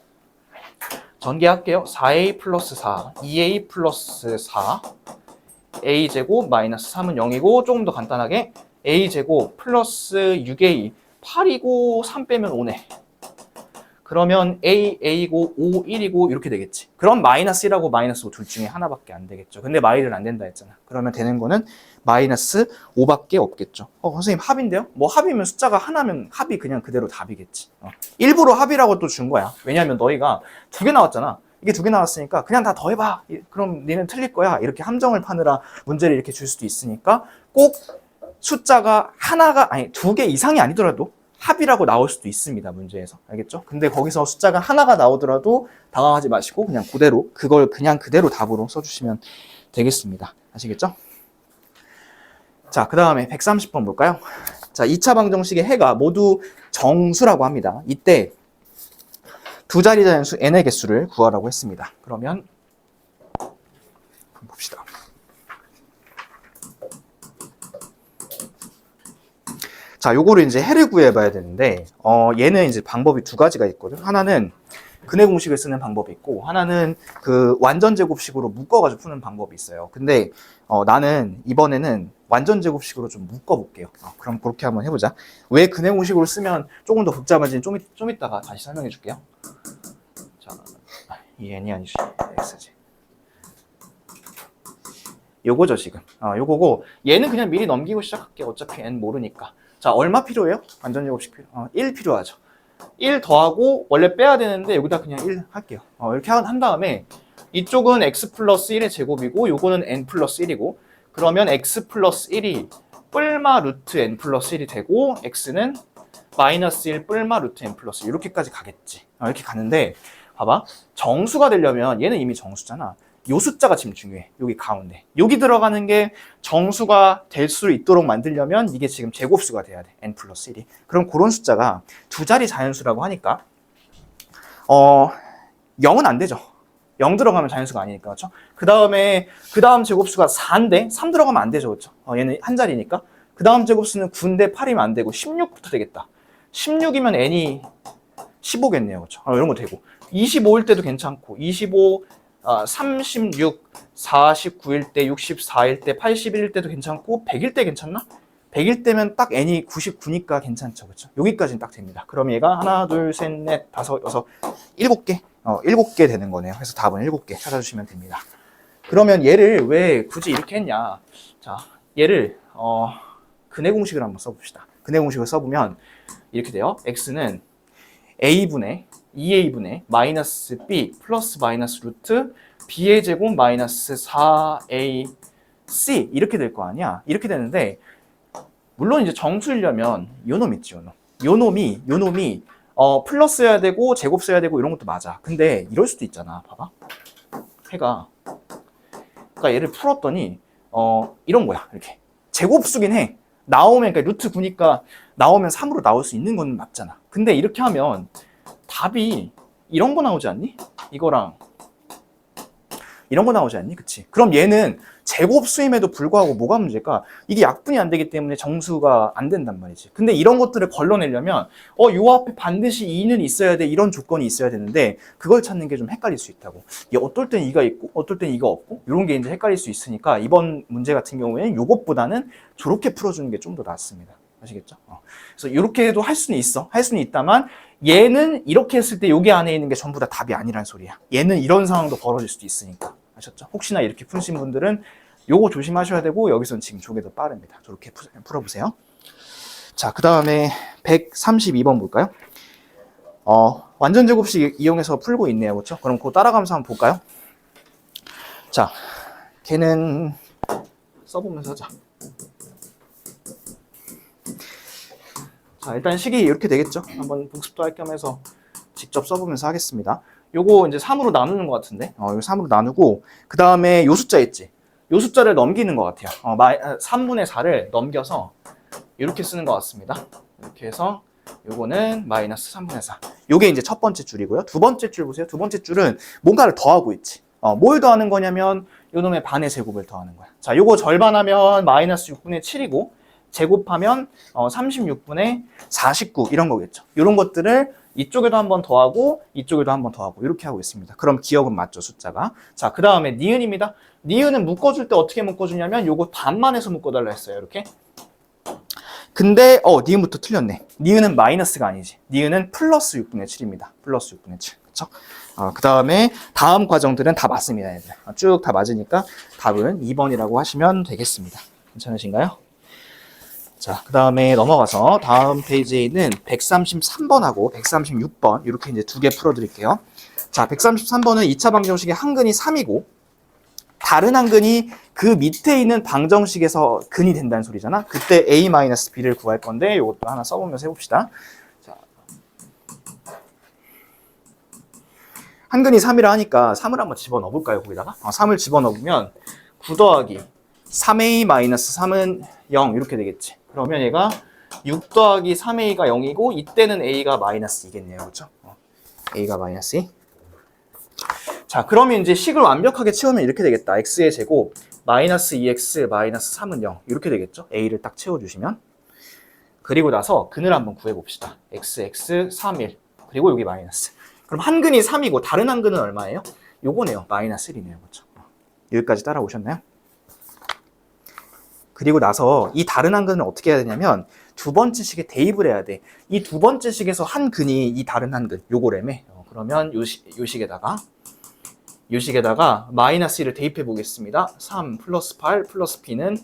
전개할게요. 4a 플러스 4, 2a 플러스 4, a제곱 마이너스 3은 0이고 조금 더 간단하게 a제곱 플러스 6a, 8이고 3 빼면 5네. 그러면 a고 5, 1이고 이렇게 되겠지. 그럼 마이너스 1하고 마이너스 5 둘 중에 하나밖에 안 되겠죠. 근데 마이를 안 된다 했잖아. 그러면 되는 거는 마이너스 5밖에 없겠죠. 선생님 합인데요? 뭐 합이면 숫자가 하나면 합이 그냥 그대로 답이겠지. 일부러 합이라고 또 준 거야. 왜냐하면 너희가 2개 나왔잖아. 이게 2개 나왔으니까 그냥 다 더해봐. 그럼 니는 틀릴 거야. 이렇게 함정을 파느라 문제를 이렇게 줄 수도 있으니까 꼭 숫자가 하나가 아니 2개 이상이 아니더라도 합이라고 나올 수도 있습니다. 문제에서. 알겠죠? 근데 거기서 숫자가 하나가 나오더라도 당황하지 마시고 그냥 그대로 그걸 그냥 그대로 답으로 써주시면 되겠습니다. 아시겠죠? 자, 그 다음에 130번 볼까요? 자, 2차 방정식의 해가 모두 정수라고 합니다. 이때 두 자리 자연수 n의 개수를 구하라고 했습니다. 그러면 봅시다. 자, 요거를 이제 해를 구해봐야 되는데, 얘는 이제 방법이 두 가지가 있거든. 하나는 근해 공식을 쓰는 방법이 있고, 하나는 그 완전 제곱식으로 묶어가지고 푸는 방법이 있어요. 근데, 나는 이번에는 완전 제곱식으로 좀 묶어볼게요. 그럼 그렇게 한번 해보자. 왜 근해 공식으로 쓰면 조금 더 복잡한지는 좀 이따가 다시 설명해 줄게요. 자, 이 n이 아니지. x지. 요거죠, 지금. 요거고, 얘는 그냥 미리 넘기고 시작할게요. 어차피 n 모르니까. 자, 얼마 필요해요? 완전 제곱식 필요. 1 필요하죠. 1 더하고, 원래 빼야 되는데, 여기다 그냥 1 할게요. 이렇게 한 다음에, 이쪽은 x 플러스 1의 제곱이고, 요거는 n 플러스 1이고, 그러면 x 플러스 1이 뿔마 루트 n 플러스 1이 되고, x는 마이너스 1 뿔마 루트 n 플러스 1, 이렇게까지 가겠지. 이렇게 가는데, 봐봐. 정수가 되려면, 얘는 이미 정수잖아. 요 숫자가 지금 중요해. 여기 가운데. 여기 들어가는 게 정수가 될 수 있도록 만들려면 이게 지금 제곱수가 돼야 돼. n 플러스 1이. 그럼 그런 숫자가 두 자리 자연수라고 하니까 0은 안 되죠. 0 들어가면 자연수가 아니니까. 그렇죠? 그 다음 제곱수가 4인데 3 들어가면 안 되죠. 그렇죠? 얘는 한 자리니까. 그 다음 제곱수는 9인데 8이면 안 되고 16부터 되겠다. 16이면 n이 15겠네요. 그렇죠? 이런 거 되고. 25일 때도 괜찮고 25 36, 49일 때, 64일 때, 81일 때도 괜찮고 100일 때 괜찮나? 100일 때면 딱 n이 99니까 괜찮죠. 그렇죠? 여기까지는 딱 됩니다. 그럼 얘가 하나, 둘, 셋, 넷, 다섯, 여섯, 7개. 7개 되는 거네요. 그래서 답은 7개 찾아주시면 됩니다. 그러면 얘를 왜 굳이 이렇게 했냐? 자, 얘를 근해 공식을 한번 써봅시다. 근해 공식을 써보면 이렇게 돼요. x는 a분의 2a분의 마이너스 b 플러스 마이너스 루트 b의 제곱 마이너스 4ac 이렇게 될 거 아니야? 이렇게 되는데 물론 이제 정수이려면 요놈 있지, 요놈이 플러스여야 되고 제곱 써야 되고 이런 것도 맞아. 근데 이럴 수도 있잖아. 봐봐. 그러니까 얘를 풀었더니 이런 거야. 이렇게 제곱수긴 해. 나오면 그러니까 루트 9니까 나오면 3으로 나올 수 있는 건 맞잖아. 근데 이렇게 하면 답이 이런 거 나오지 않니? 이거랑 이런 거 나오지 않니? 그치? 그럼 얘는 제곱수임에도 불구하고 뭐가 문제일까? 이게 약분이 안 되기 때문에 정수가 안 된단 말이지. 근데 이런 것들을 걸러내려면 요 앞에 반드시 2는 있어야 돼. 이런 조건이 있어야 되는데 그걸 찾는 게 좀 헷갈릴 수 있다고. 어떨 땐 2가 있고 어떨 땐 2가 없고 이런 게 이제 헷갈릴 수 있으니까 이번 문제 같은 경우에는 요것보다는 저렇게 풀어주는 게 좀 더 낫습니다. 아시겠죠? 그래서 이렇게 해도 할 수는 있어. 할 수는 있다만 얘는 이렇게 했을 때 여기 안에 있는 게 전부 다 답이 아니란 소리야. 얘는 이런 상황도 벌어질 수도 있으니까. 아셨죠? 혹시나 이렇게 푸신 분들은 요거 조심하셔야 되고 여기서는 지금 저게 더 빠릅니다. 저렇게 풀어보세요. 자, 그 다음에 132번 볼까요? 완전 제곱식 이용해서 풀고 있네요. 그렇죠? 그럼 그거 따라가면서 한번 볼까요? 자, 걔는 써보면서 하자. 자, 일단 식이 이렇게 되겠죠? 한번 복습도 할 겸 해서 직접 써보면서 하겠습니다. 요거 이제 3으로 나누는 것 같은데, 이거 3으로 나누고, 그 다음에 요 숫자 있지? 요 숫자를 넘기는 것 같아요. 3분의 4를 넘겨서 이렇게 쓰는 것 같습니다. 이렇게 해서 요거는 마이너스 3분의 4. 요게 이제 첫 번째 줄이고요. 두 번째 줄 보세요. 두 번째 줄은 뭔가를 더하고 있지. 뭘 더하는 거냐면 요놈의 반의 제곱을 더하는 거야. 자, 요거 절반하면 마이너스 6분의 7이고, 제곱하면 36분의 49 이런 거겠죠. 이런 것들을 이쪽에도 한번 더하고 이쪽에도 한번 더하고 이렇게 하고 있습니다. 그럼 기억은 맞죠, 숫자가. 자, 그 다음에 니은입니다. 니은은 묶어줄 때 어떻게 묶어주냐면 요거 반만 해서 묶어달라 했어요. 이렇게. 근데 니은부터 틀렸네. 니은은 마이너스가 아니지. 니은은 플러스 6분의 7입니다. 플러스 6분의 7. 그쵸? 그 다음에 다음 과정들은 다 맞습니다. 얘들. 쭉 다 맞으니까 답은 2번이라고 하시면 되겠습니다. 괜찮으신가요? 자, 그 다음에 넘어가서 다음 페이지에 있는 133번하고 136번 이렇게 이제 두 개 풀어드릴게요. 자, 133번은 2차 방정식의 한근이 3이고 다른 한근이 그 밑에 있는 방정식에서 근이 된다는 소리잖아. 그때 a-b를 구할 건데 이것도 하나 써보면서 해봅시다. 자, 한근이 3이라 하니까 3을 한번 집어넣어볼까요? 거기다가 3을 집어넣으면 9 더하기 3a-3은 0 이렇게 되겠지. 그러면 얘가 6 더하기 3a가 0이고 이때는 a가 마이너스 2겠네요. 그렇죠? a가 마이너스 2. 자, 그러면 이제 식을 완벽하게 채우면 이렇게 되겠다. x의 제곱 마이너스 2x 마이너스 3은 0 이렇게 되겠죠? a를 딱 채워주시면. 그리고 나서 근을 한번 구해봅시다. x, 3, 1. 그리고 여기 마이너스. 그럼 한 근이 3이고 다른 한 근은 얼마예요? 요거네요. 마이너스 1이네요. 그렇죠? 여기까지 따라오셨나요? 그리고 나서 이 다른 한 근을 어떻게 해야 되냐면 두 번째 식에 대입을 해야 돼. 이 두 번째 식에서 한 근이 이 다른 한 근, 요거래매. 그러면 요 식에다가 마이너스 1을 대입해 보겠습니다. 3 플러스 8 플러스 b는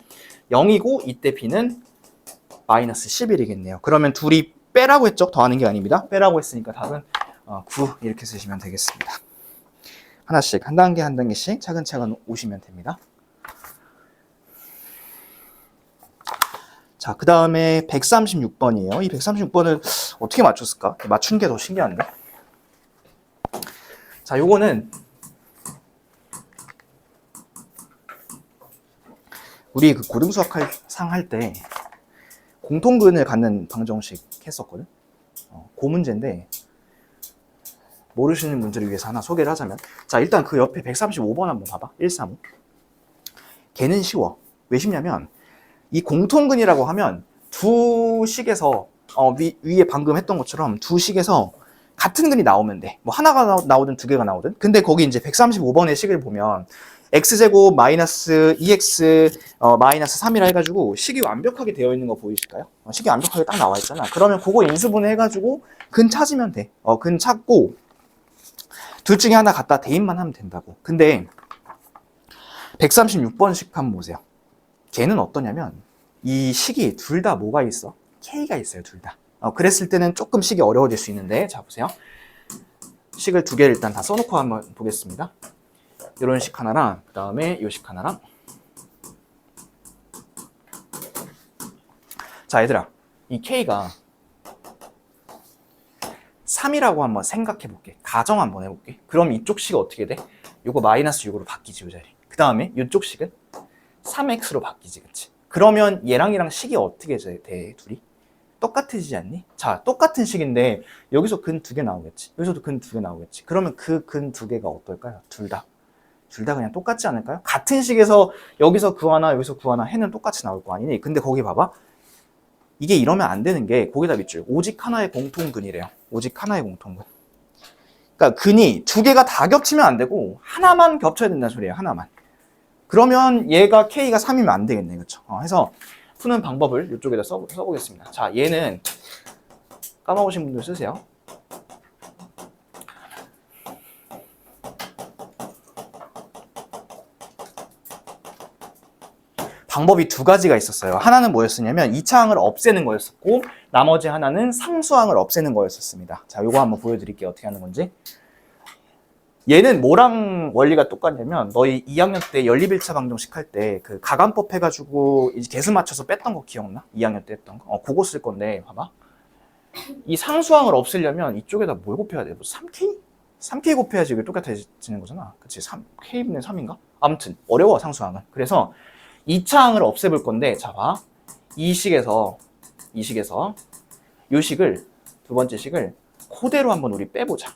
0이고 이때 b는 마이너스 11이겠네요. 그러면 둘이 빼라고 했죠? 더하는 게 아닙니다. 빼라고 했으니까 답은 9 이렇게 쓰시면 되겠습니다. 하나씩 한 단계 한 단계씩 차근차근 오시면 됩니다. 자, 그 다음에 136번이에요. 이 136번을 어떻게 맞췄을까? 맞춘 게 더 신기한데? 자, 요거는 우리 그 고등수학상 할 때 공통근을 갖는 방정식 했었거든? 그 문제인데 모르시는 분들을 위해서 하나 소개를 하자면, 자, 일단 그 옆에 135번 한번 봐봐. 135. 걔는 쉬워. 왜 쉽냐면 이 공통근이라고 하면 두 식에서 위에 방금 했던 것처럼 두 식에서 같은 근이 나오면 돼. 뭐 하나가 나오든 두 개가 나오든. 근데 거기 이제 135번의 식을 보면 x제곱 마이너스 2x 마이너스 3이라 해가지고 식이 완벽하게 되어 있는 거 보이실까요? 식이 완벽하게 딱 나와 있잖아. 그러면 그거 인수분해 해가지고 근 찾으면 돼. 근 찾고 둘 중에 하나 갖다 대입만 하면 된다고. 근데 136번씩 한번 보세요. 걔는 어떠냐면 이 식이 둘 다 뭐가 있어? k가 있어요. 둘 다. 그랬을 때는 조금 식이 어려워질 수 있는데, 자 보세요. 식을 두 개를 일단 다 써놓고 한번 보겠습니다. 이런 식 하나랑 그 다음에 이 식 하나랑. 자 얘들아, 이 k가 3이라고 한번 생각해 볼게. 가정 한번 해볼게. 그럼 이쪽 식이 어떻게 돼? 요거 마이너스 6으로 바뀌지, 이 자리. 그 다음에 이쪽 식은 3x로 바뀌지, 그치? 그러면 얘랑 식이 어떻게 돼, 둘이? 똑같아지지 않니? 자, 똑같은 식인데 여기서 근 두 개 나오겠지. 여기서도 근 두 개 나오겠지. 그러면 그 근 두 개가 어떨까요? 둘 다 그냥 똑같지 않을까요? 같은 식에서 여기서 구하나 여기서 구하나 해는 똑같이 나올 거 아니니? 근데 거기 봐봐. 이게 이러면 안 되는 게 거기다 밑줄. 오직 하나의 공통근이래요. 오직 하나의 공통근. 그러니까 근이 두 개가 다 겹치면 안 되고 하나만 겹쳐야 된다는 소리예요. 하나만. 그러면 얘가 k가 3이면 안 되겠네. 그렇죠? 해서 푸는 방법을 이쪽에다 써보겠습니다. 자, 얘는 까먹으신 분들 쓰세요. 방법이 두 가지가 있었어요. 하나는 뭐였었냐면 2차항을 없애는 거였었고 나머지 하나는 상수항을 없애는 거였었습니다. 자, 요거 한번 보여드릴게요. 어떻게 하는 건지. 얘는 뭐랑 원리가 똑같냐면 너희 2학년 때 연립 1차 방정식 할 때 그 가감법 해가지고 이제 개수 맞춰서 뺐던 거 기억나? 2학년 때 했던 거? 그거 쓸 건데 봐봐. 이 상수항을 없애려면 이쪽에다 뭘 곱해야 돼? 뭐 3k? 3k 곱해야지 이게 똑같아지는 거잖아. 그치? 3k분의 3인가? 아무튼 어려워 상수항은. 그래서 2차항을 없애볼 건데 자 봐. 이 식에서 이 식을 두 번째 식을 그대로 한번 우리 빼보자.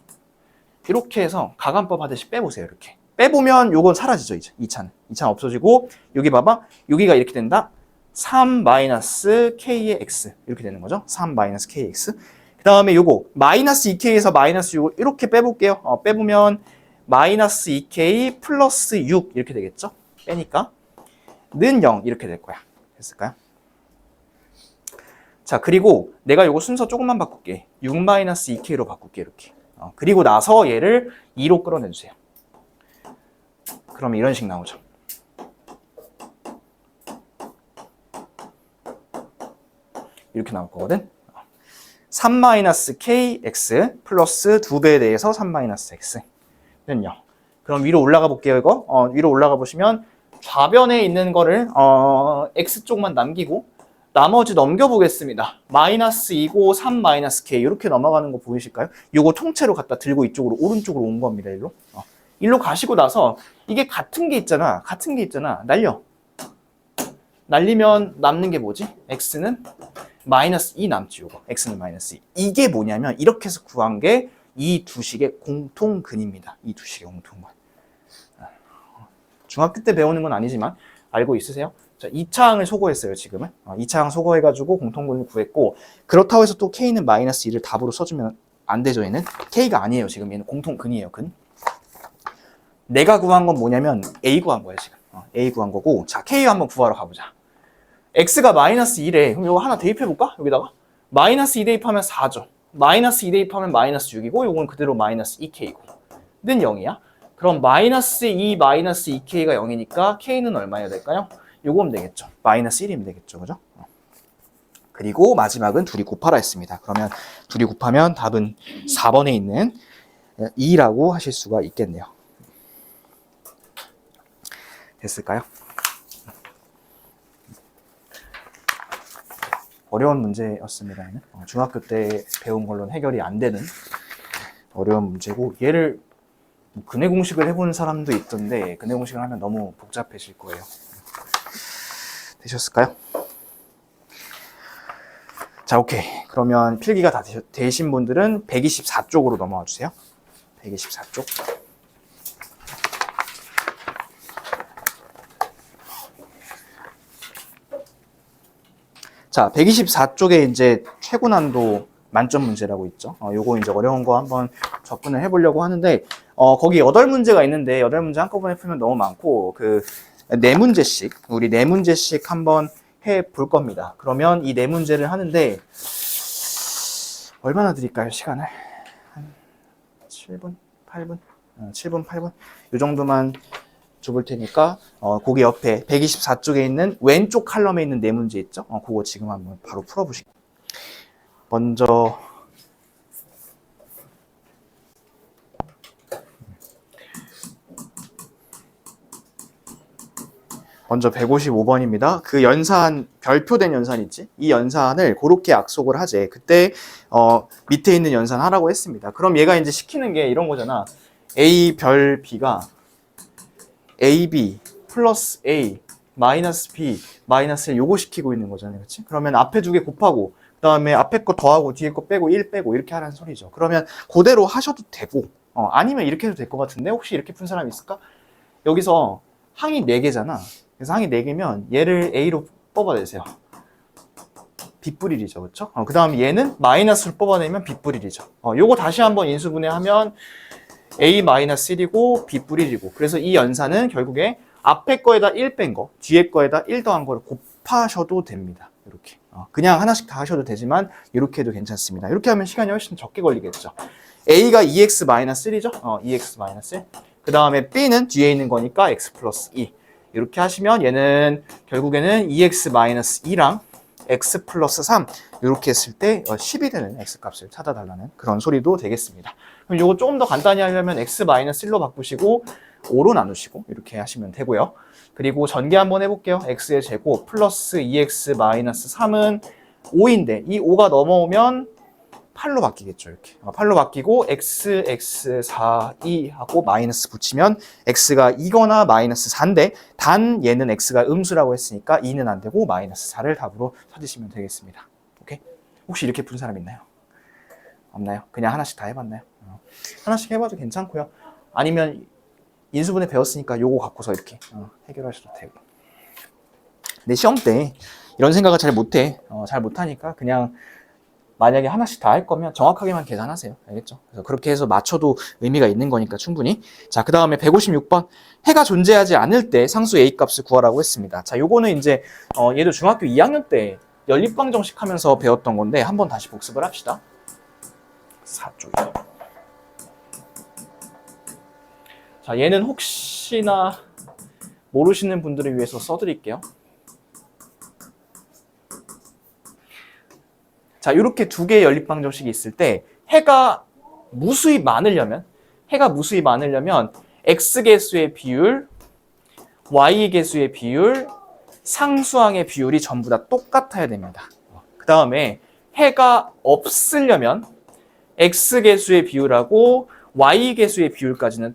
이렇게 해서 가감법 하듯이 빼보세요. 이렇게 빼보면 요건 사라지죠. 이제 2차는 없어지고 여기 봐봐. 여기가 이렇게 된다. 3 마이너스 k의 x 이렇게 되는 거죠. 3 마이너스 k의 x. 그 다음에 요거 마이너스 2k에서 마이너스 6을 이렇게 빼볼게요. 빼보면 마이너스 2k 플러스 6 이렇게 되겠죠. 빼니까 는 0 이렇게 될 거야. 됐을까요? 자, 그리고 내가 요거 순서 조금만 바꿀게. 6 마이너스 2k로 바꿀게. 이렇게. 그리고 나서 얘를 2로 끌어내주세요. 그러면 이런 식 나오죠. 이렇게 나올 거거든. 3-kx 플러스 2배에 대해서 3-x 는 0. 그럼 위로 올라가 볼게요. 이거 위로 올라가 보시면 좌변에 있는 거를 x쪽만 남기고 나머지 넘겨보겠습니다. 마이너스 2고 3-k 이렇게 넘어가는 거 보이실까요? 이거 통째로 갖다 들고 이쪽으로 오른쪽으로 온 겁니다. 일로. 일로 가시고 나서 이게 같은 게 있잖아. 날리면 남는 게 뭐지? x는 마이너스 2 남지. 요거 x는 마이너스 2. 이게 뭐냐면 이렇게 해서 구한 게 이 두 식의 공통근입니다. 이 두 식의 공통근. 중학교 때 배우는 건 아니지만 알고 있으세요? 자, 2차항을 소거했어요, 지금은. 2차항 소거해가지고 공통분을 구했고, 그렇다고 해서 또 K는 마이너스 2를 답으로 써주면 안 되죠, 얘는. K가 아니에요, 지금. 얘는 공통근이에요, 근. 내가 구한 건 뭐냐면 A 구한 거예요, 지금. A 구한 거고. 자, K 한번 구하러 가보자. X가 마이너스 2래. 그럼 이거 하나 대입해볼까? 여기다가. 마이너스 2 대입하면 4죠. 마이너스 2 대입하면 마이너스 6이고, 요건 그대로 마이너스 2K고. 는 0이야. 그럼 마이너스 2 마이너스 2K가 0이니까 K는 얼마여야 될까요? 요거면 되겠죠. 마이너스 1이면 되겠죠. 그죠? 그리고 마지막은 둘이 곱하라 했습니다. 그러면 둘이 곱하면 답은 4번에 있는 2라고 하실 수가 있겠네요. 됐을까요? 어려운 문제였습니다. 중학교 때 배운 걸로는 해결이 안 되는 어려운 문제고, 얘를 근해 공식을 해보는 사람도 있던데 근해 공식을 하면 너무 복잡해질 거예요. 되셨을까요? 자, 오케이. 그러면 필기가 다 되신 분들은 124쪽으로 넘어와 주세요. 124쪽. 자, 124쪽에 이제 최고 난도 만점 문제라고 있죠. 요거 이제 어려운 거 한번 접근을 해보려고 하는데, 거기 8문제가 있는데 8문제 한꺼번에 풀면 너무 많고, 그 4문제씩, 우리 4문제씩 한번 해볼 겁니다. 그러면 이 4문제를 하는데 얼마나 드릴까요, 시간을? 한 7분? 8분? 7분, 8분? 이 정도만 줘볼 테니까, 거기 옆에 124쪽에 있는 왼쪽 칼럼에 있는 4문제 있죠? 그거 지금 한번 바로 풀어보실게요. 먼저 먼저 155번입니다. 그 연산, 별표된 연산 있지? 이 연산을 그렇게 약속을 하재. 그때 밑에 있는 연산 하라고 했습니다. 그럼 얘가 이제 시키는 게 이런 거잖아. A 별 B가 AB 플러스 A 마이너스 B 마이너스 1 요거 시키고 있는 거잖아요. 그렇지? 그러면 앞에 두 개 곱하고 그 다음에 앞에 거 더하고 뒤에 거 빼고 1 빼고 이렇게 하라는 소리죠. 그러면 그대로 하셔도 되고, 아니면 이렇게 해도 될 것 같은데 혹시 이렇게 푼 사람 있을까? 여기서 항이 4개잖아. 그래서 항이 4개면 얘를 A로 뽑아내세요. B뿔1이죠. 그렇죠? 그 다음에 얘는 마이너스를 뽑아내면 B뿔 1이죠. 요거 다시 한번 인수분해하면 A-1이고 B뿔 1이고, 그래서 이 연산은 결국에 앞에 거에다 1 뺀 거, 뒤에 거에다 1 더한 거를 곱하셔도 됩니다. 이렇게. 그냥 하나씩 다 하셔도 되지만 이렇게 해도 괜찮습니다. 이렇게 하면 시간이 훨씬 적게 걸리겠죠. A가 2x-1이죠? 2x-1. 그 다음에 B는 뒤에 있는 거니까 x 플러스 2. 이렇게 하시면 얘는 결국에는 2x-2랑 x 플러스 3 이렇게 했을 때 10이 되는 x값을 찾아달라는 그런 소리도 되겠습니다. 그럼 이거 조금 더 간단히 하려면 x-1로 바꾸시고 5로 나누시고 이렇게 하시면 되고요. 그리고 전개 한번 해볼게요. x의 제곱 플러스 2x-3은 5인데 이 5가 넘어오면 8로 바뀌겠죠. 이렇게 8로 바뀌고 x, x, 4, 2 하고 마이너스 붙이면 x가 2거나 마이너스 4인데 단 얘는 x가 음수라고 했으니까 2는 안 되고 마이너스 4를 답으로 찾으시면 되겠습니다. 오케이? 혹시 이렇게 푼 사람 있나요? 없나요? 그냥 하나씩 다 해봤나요? 하나씩 해봐도 괜찮고요. 아니면 인수분해 배웠으니까 요거 갖고서 이렇게 해결하셔도 되고. 근데 시험 때 이런 생각을 잘 못해. 잘 못하니까 그냥 만약에 하나씩 다 할 거면 정확하게만 계산하세요. 알겠죠? 그래서 그렇게 해서 맞춰도 의미가 있는 거니까 충분히. 자, 그 다음에 156번. 해가 존재하지 않을 때 상수 A 값을 구하라고 했습니다. 자, 요거는 이제 얘도 중학교 2학년 때 연립방정식 하면서 배웠던 건데 한번 다시 복습을 합시다. 4쪽이요. 자, 얘는 혹시나 모르시는 분들을 위해서 써드릴게요. 자, 이렇게 두 개의 연립방정식이 있을 때 해가 무수히 많으려면 x개수의 비율, y개수의 비율, 상수항의 비율이 전부 다 똑같아야 됩니다. 그 다음에 해가 없으려면 x개수의 비율하고 y개수의 비율까지는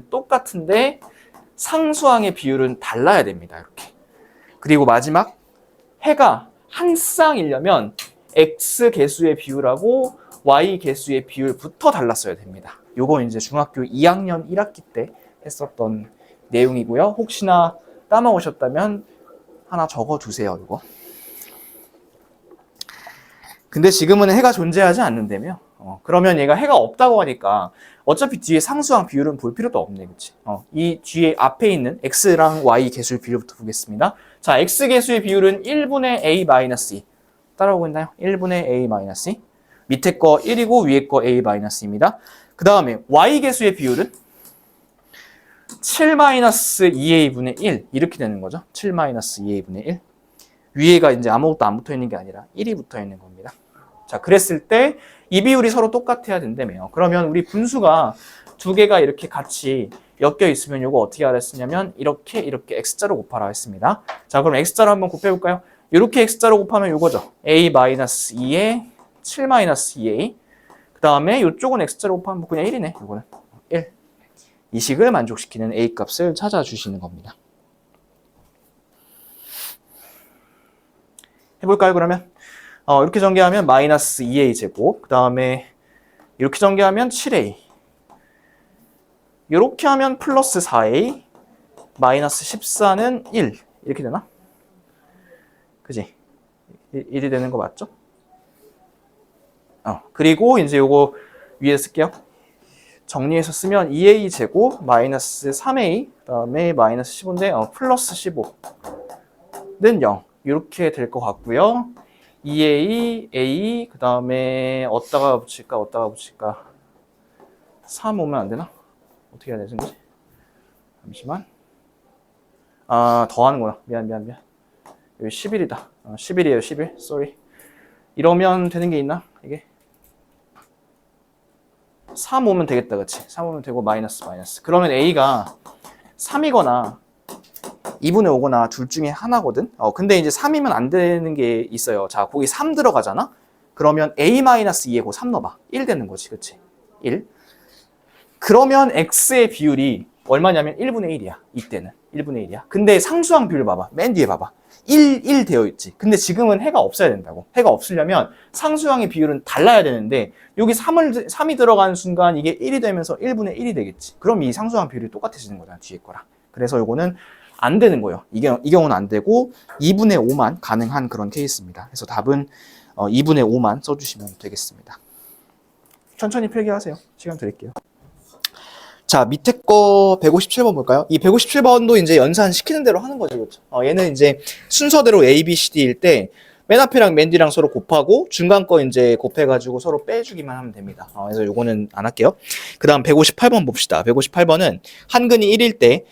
똑같은데 상수항의 비율은 달라야 됩니다. 이렇게. 그리고 마지막 해가 한 쌍이려면 x 개수의 비율하고 y 개수의 비율부터 달랐어야 됩니다. 요거 이제 중학교 2학년 1학기 때 했었던 내용이고요. 혹시나 까먹으셨다면 하나 적어두세요, 이거. 근데 지금은 해가 존재하지 않는다며. 그러면 얘가 해가 없다고 하니까 어차피 뒤에 상수항 비율은 볼 필요도 없네, 그치? 이 뒤에 앞에 있는 x랑 y 개수의 비율부터 보겠습니다. 자, x 개수의 비율은 1분의 a-2. 따라오고 있나요? 1분의 a-2. 밑에 거 1이고 위에 거 a-2입니다. 그 다음에 y 개수의 비율은 7-2a분의 1 이렇게 되는 거죠. 7-2a분의 1. 위에가 이제 아무것도 안 붙어 있는 게 아니라 1이 붙어 있는 겁니다. 자, 그랬을 때 이 비율이 서로 똑같아야 된다며요. 그러면 우리 분수가 두 개가 이렇게 같이 엮여 있으면 이거 어떻게 하라 했으냐면 이렇게 x자로 곱하라 했습니다. 자, 그럼 x자로 한번 곱해볼까요? 이렇게 x자로 곱하면 이거죠. a-2에 7-2a. 그 다음에 이쪽은 x자로 곱하면 뭐 그냥 1이네. 이거는 1. 이 식을 만족시키는 a 값을 찾아주시는 겁니다. 해볼까요, 그러면? 이렇게 전개하면 마이너스 2a 제곱, 그 다음에 이렇게 전개하면 7a, 이렇게 하면 플러스 4a, 마이너스 14는 1, 이렇게 되나? 그지? 1이 되는 거 맞죠? 그리고 이제 요거 위에 쓸게요. 정리해서 쓰면 2a 제곱, 마이너스 3a, 그 다음에 마이너스 15인데, 플러스 15는 0. 이렇게 될 것 같고요. 2a, a, 그 다음에 어디다가 붙일까? 3 오면 안 되나? 어떻게 해야 되지? 잠시만. 더하는구나. 미안. 여기 11이다. 11이에요, 11. 쏘리. 이러면 되는 게 있나? 이게? 3 오면 되겠다, 그치? 3 오면 되고, 마이너스. 그러면 a가 3이거나 2분의 5거나 둘 중에 하나거든? 근데 이제 3이면 안 되는 게 있어요. 자, 거기 3 들어가잖아? 그러면 a-2에 그 3 넣어봐. 1 되는 거지, 그치? 1. 그러면 x의 비율이 얼마냐면 1분의 1이야. 이때는. 1분의 1이야. 근데 상수항 비율 봐봐. 맨 뒤에 봐봐. 1 되어 있지. 근데 지금은 해가 없어야 된다고. 해가 없으려면 상수항의 비율은 달라야 되는데 여기 3이 들어가는 순간 이게 1이 되면서 1분의 1이 되겠지. 그럼 이 상수항 비율이 똑같아지는 거잖아, 뒤에 거랑. 그래서 요거는 안 되는 거예요. 이 경우는 안 되고 2분의 5만 가능한 그런 케이스입니다. 그래서 답은 2분의 5만 써주시면 되겠습니다. 천천히 필기하세요. 시간 드릴게요. 자, 밑에 거 157번 볼까요? 이 157번도 이제 연산시키는 대로 하는 거죠. 그렇죠? 얘는 이제 순서대로 A, B, C, D일 때 맨 앞이랑 맨 뒤랑 서로 곱하고 중간 거 이제 곱해가지고 서로 빼주기만 하면 됩니다. 그래서 요거는 안 할게요. 그 다음 158번 봅시다. 158번은 한근이 1일 때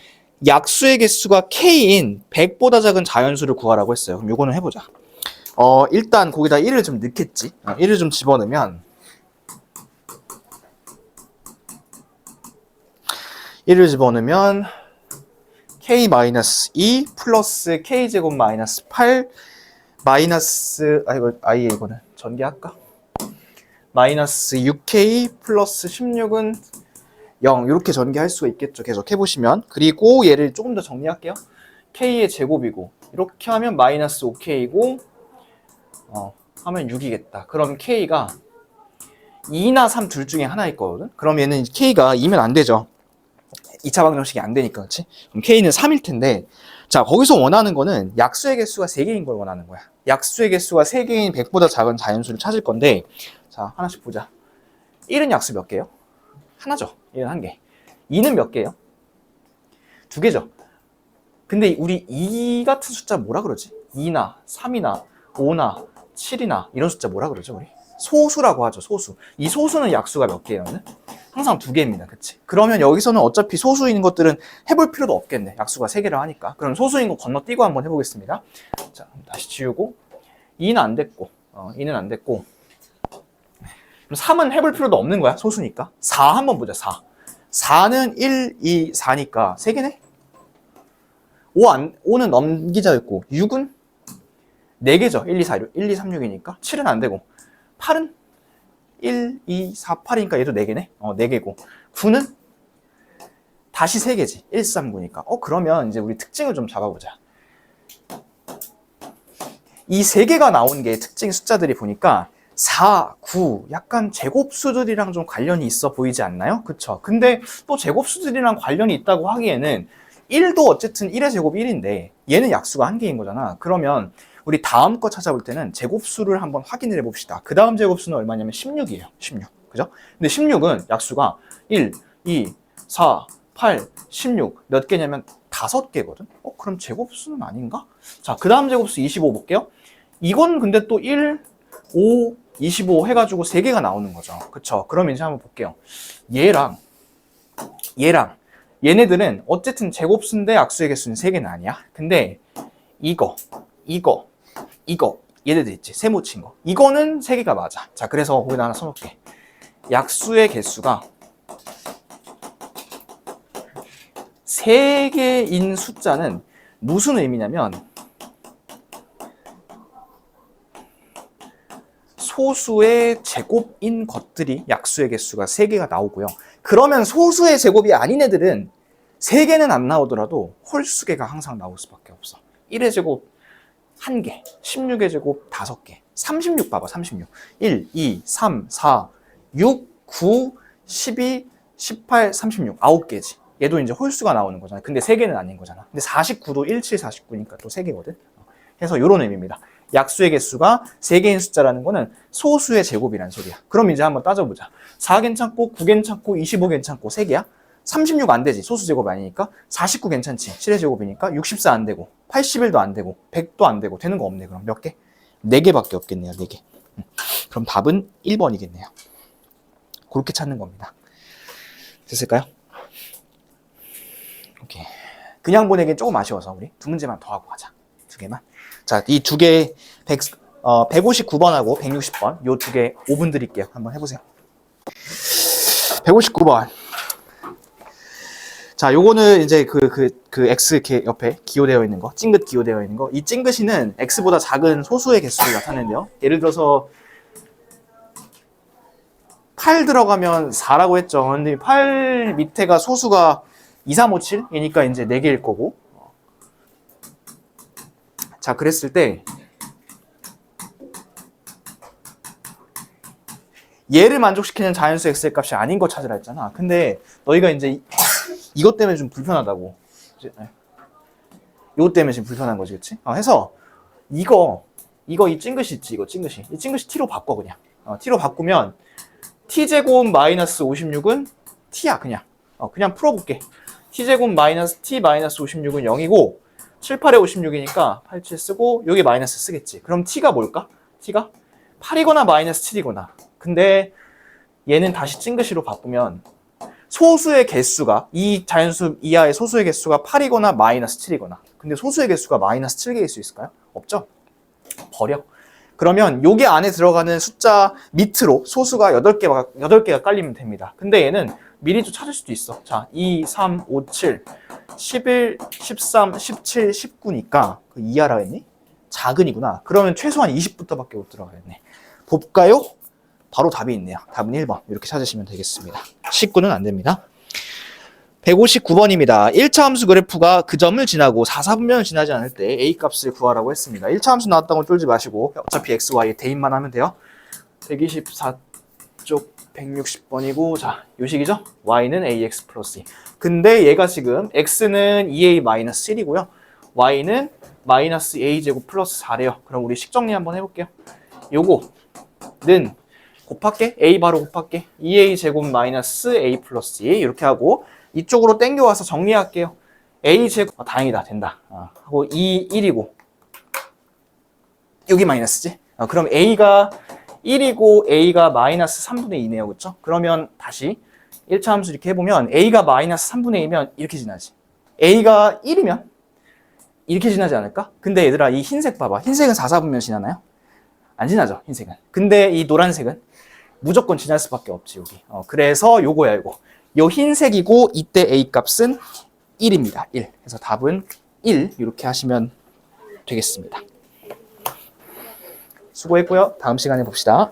약수의 개수가 K인 100보다 작은 자연수를 구하라고 했어요. 그럼 요거는 해보자. 일단 거기다 1을 좀 넣겠지. 1을 좀 집어넣으면 1을 집어넣으면 K-2 플러스 K제곱 마이너스 8 마이너스 이거는 전개할까? 마이너스 6K 플러스 16은 0 이렇게 전개할 수가 있겠죠. 계속 해보시면. 그리고 얘를 조금 더 정리할게요. K의 제곱이고 이렇게 하면 마이너스 5K이고 하면 6이겠다. 그럼 K가 2나 3 둘 중에 하나일 거거든. 그럼 얘는 K가 2면 안 되죠. 2차 방정식이 안 되니까, 그렇지? 그럼 K는 3일 텐데, 자, 거기서 원하는 거는 약수의 개수가 3개인 걸 원하는 거야. 약수의 개수가 3개인 100보다 작은 자연수를 찾을 건데, 자, 하나씩 보자. 1은 약수 몇 개예요? 하나죠. 1은 한 개. 2는 몇 개예요? 2개죠. 근데 우리 2 같은 숫자 뭐라 그러지? 2나 3이나 5나 7이나 이런 숫자 뭐라 그러죠, 우리? 소수라고 하죠, 소수. 이 소수는 약수가 몇 개예요? 항상 2개입니다. 그치? 그러면 여기서는 어차피 소수인 것들은 해볼 필요도 없겠네. 약수가 3개를 하니까. 그럼 소수인 거 건너뛰고 한번 해보겠습니다. 자, 다시 지우고. 2는 안 됐고, 2는 안 됐고. 그럼 3은 해볼 필요도 없는 거야. 소수니까. 4 한번 보자, 4. 4는 1, 2, 4니까 3개네? 5는 넘기자였고, 6은 4개죠. 1, 2, 4, 1, 2, 3, 6이니까. 7은 안 되고. 8은 1, 2, 4, 8이니까 얘도 4개네? 4개고. 9는 다시 3개지. 1, 3, 9니까. 그러면 이제 우리 특징을 좀 잡아보자. 이 3개가 나온 게 특징 숫자들이 보니까 4, 9, 약간 제곱수들이랑 좀 관련이 있어 보이지 않나요? 그쵸? 근데 또 제곱수들이랑 관련이 있다고 하기에는 1도 어쨌든 1의 제곱 1인데 얘는 약수가 한 개인 거잖아. 그러면 우리 다음 거 찾아볼 때는 제곱수를 한번 확인을 해봅시다. 그 다음 제곱수는 얼마냐면 16이에요. 16. 그죠? 근데 16은 약수가 1, 2, 4, 8, 16. 몇 개냐면 5개거든? 그럼 제곱수는 아닌가? 자, 그 다음 제곱수 25 볼게요. 이건 근데 또 1, 5, 25 해가지고 3개가 나오는 거죠. 그쵸? 그럼 이제 한번 볼게요. 얘랑 얘네들은 어쨌든 제곱수인데 약수의 개수는 3개는 아니야. 근데 이거 얘네들 있지, 세모 친 거. 이거는 3개가 맞아. 자, 그래서 거기다 하나 써놓을게. 약수의 개수가 3개인 숫자는 무슨 의미냐면 소수의 제곱인 것들이 약수의 개수가 3개가 나오고요. 그러면 소수의 제곱이 아닌 애들은 3개는 안 나오더라도 홀수개가 항상 나올 수밖에 없어. 1의 제곱 1개, 16의 제곱 5개, 36 봐봐, 36. 1, 2, 3, 4, 6, 9, 12, 18, 36. 9개지. 얘도 이제 홀수가 나오는 거잖아. 근데 3개는 아닌 거잖아. 근데 49도 17, 49니까 또 3개거든. 그래서 이런 의미입니다. 약수의 개수가 3개인 숫자라는 거는 소수의 제곱이란 소리야. 그럼 이제 한번 따져보자. 4 괜찮고 9 괜찮고 25 괜찮고 3개야? 36 안 되지. 소수 제곱 아니니까. 49 괜찮지. 7의 제곱이니까. 64 안 되고 81도 안 되고 100도 안 되고 되는 거 없네. 그럼 몇 개? 4개밖에 없겠네요. 4개. 그럼 답은 1번이겠네요. 그렇게 찾는 겁니다. 됐을까요? 오케이. 그냥 보내기엔 조금 아쉬워서 우리 2문제만 더 하고 가자. 2개만. 자, 이 2개 159번하고 160번 요 2개 5분 드릴게요. 한번 해보세요. 159번. 자, 요거는 이제 그 X 이렇게 옆에 기호되어 있는 거, 찡긋 기호되어 있는 거. 이 찡긋이는 X보다 작은 소수의 개수를 나타내는데요. 예를 들어서 8 들어가면 4라고 했죠. 근데 8 밑에가 소수가 2, 3, 5, 7이니까 이제 4개일 거고. 자, 그랬을 때 얘를 만족시키는 자연수 X의 값이 아닌 거 찾으라 했잖아. 근데 너희가 이제 이것 때문에 좀 불편하다고. 이것 때문에 지금 불편한 거지, 그치? 해서 이 찡긋이 있지, 이 찡긋이 t로 바꿔, 그냥. t로 바꾸면 t제곱 마이너스 56은 t야, 그냥. 그냥 풀어볼게. t제곱 마이너스 t 마이너스 56은 0이고 7, 8에 56이니까 8, 7 쓰고 여기 마이너스 쓰겠지. 그럼 t가 뭘까? t가 8이거나 마이너스 7이거나. 근데 얘는 다시 찡긋이로 바꾸면 소수의 개수가 이 자연수 이하의 소수의 개수가 8이거나 마이너스 7이거나. 근데 소수의 개수가 마이너스 7개일 수 있을까요? 없죠? 버려. 그러면 여기 안에 들어가는 숫자 밑으로 소수가 8개가 깔리면 됩니다. 근데 얘는 미리 좀 찾을 수도 있어. 자, 2, 3, 5, 7, 11, 13, 17, 19니까 그 이하라 했니? 작은이구나. 그러면 최소한 20부터밖에 못 들어가겠네. 볼까요? 바로 답이 있네요. 답은 1번. 이렇게 찾으시면 되겠습니다. 19는 안 됩니다. 159번입니다. 1차 함수 그래프가 그 점을 지나고 4, 4분면을 지나지 않을 때 A 값을 구하라고 했습니다. 1차 함수 나왔다고 쫄지 마시고 어차피 X, Y에 대입만 하면 돼요. 124쪽 160번이고 자, 요식이죠? Y는 AX 플러스 2. 근데 얘가 지금 X는 2A-1이고요. Y는 마이너스 A제곱 플러스 4래요. 그럼 우리 식정리 한번 해볼게요. 요거는 곱할게. A 바로 곱할게. 2A제곱 마이너스 A 플러스 2 이렇게 하고 이쪽으로 땡겨와서 정리할게요. A제곱 다행이다. 된다. 하고 2, 1이고 여기 마이너스지? 그럼 A가 1이고 A가 마이너스 3분의 2네요. 그렇죠? 그러면 다시 1차 함수 이렇게 해보면 A가 마이너스 3분의 2면 이렇게 지나지. A가 1이면 이렇게 지나지 않을까? 근데 얘들아 이 흰색 봐봐. 흰색은 4, 4분면 지나나요? 안 지나죠. 흰색은. 근데 이 노란색은 무조건 지날 수밖에 없지 여기. 그래서 요거야 이거. 요 흰색이고 이때 A 값은 1입니다. 1. 그래서 답은 1 이렇게 하시면 되겠습니다. 수고했고요. 다음 시간에 봅시다.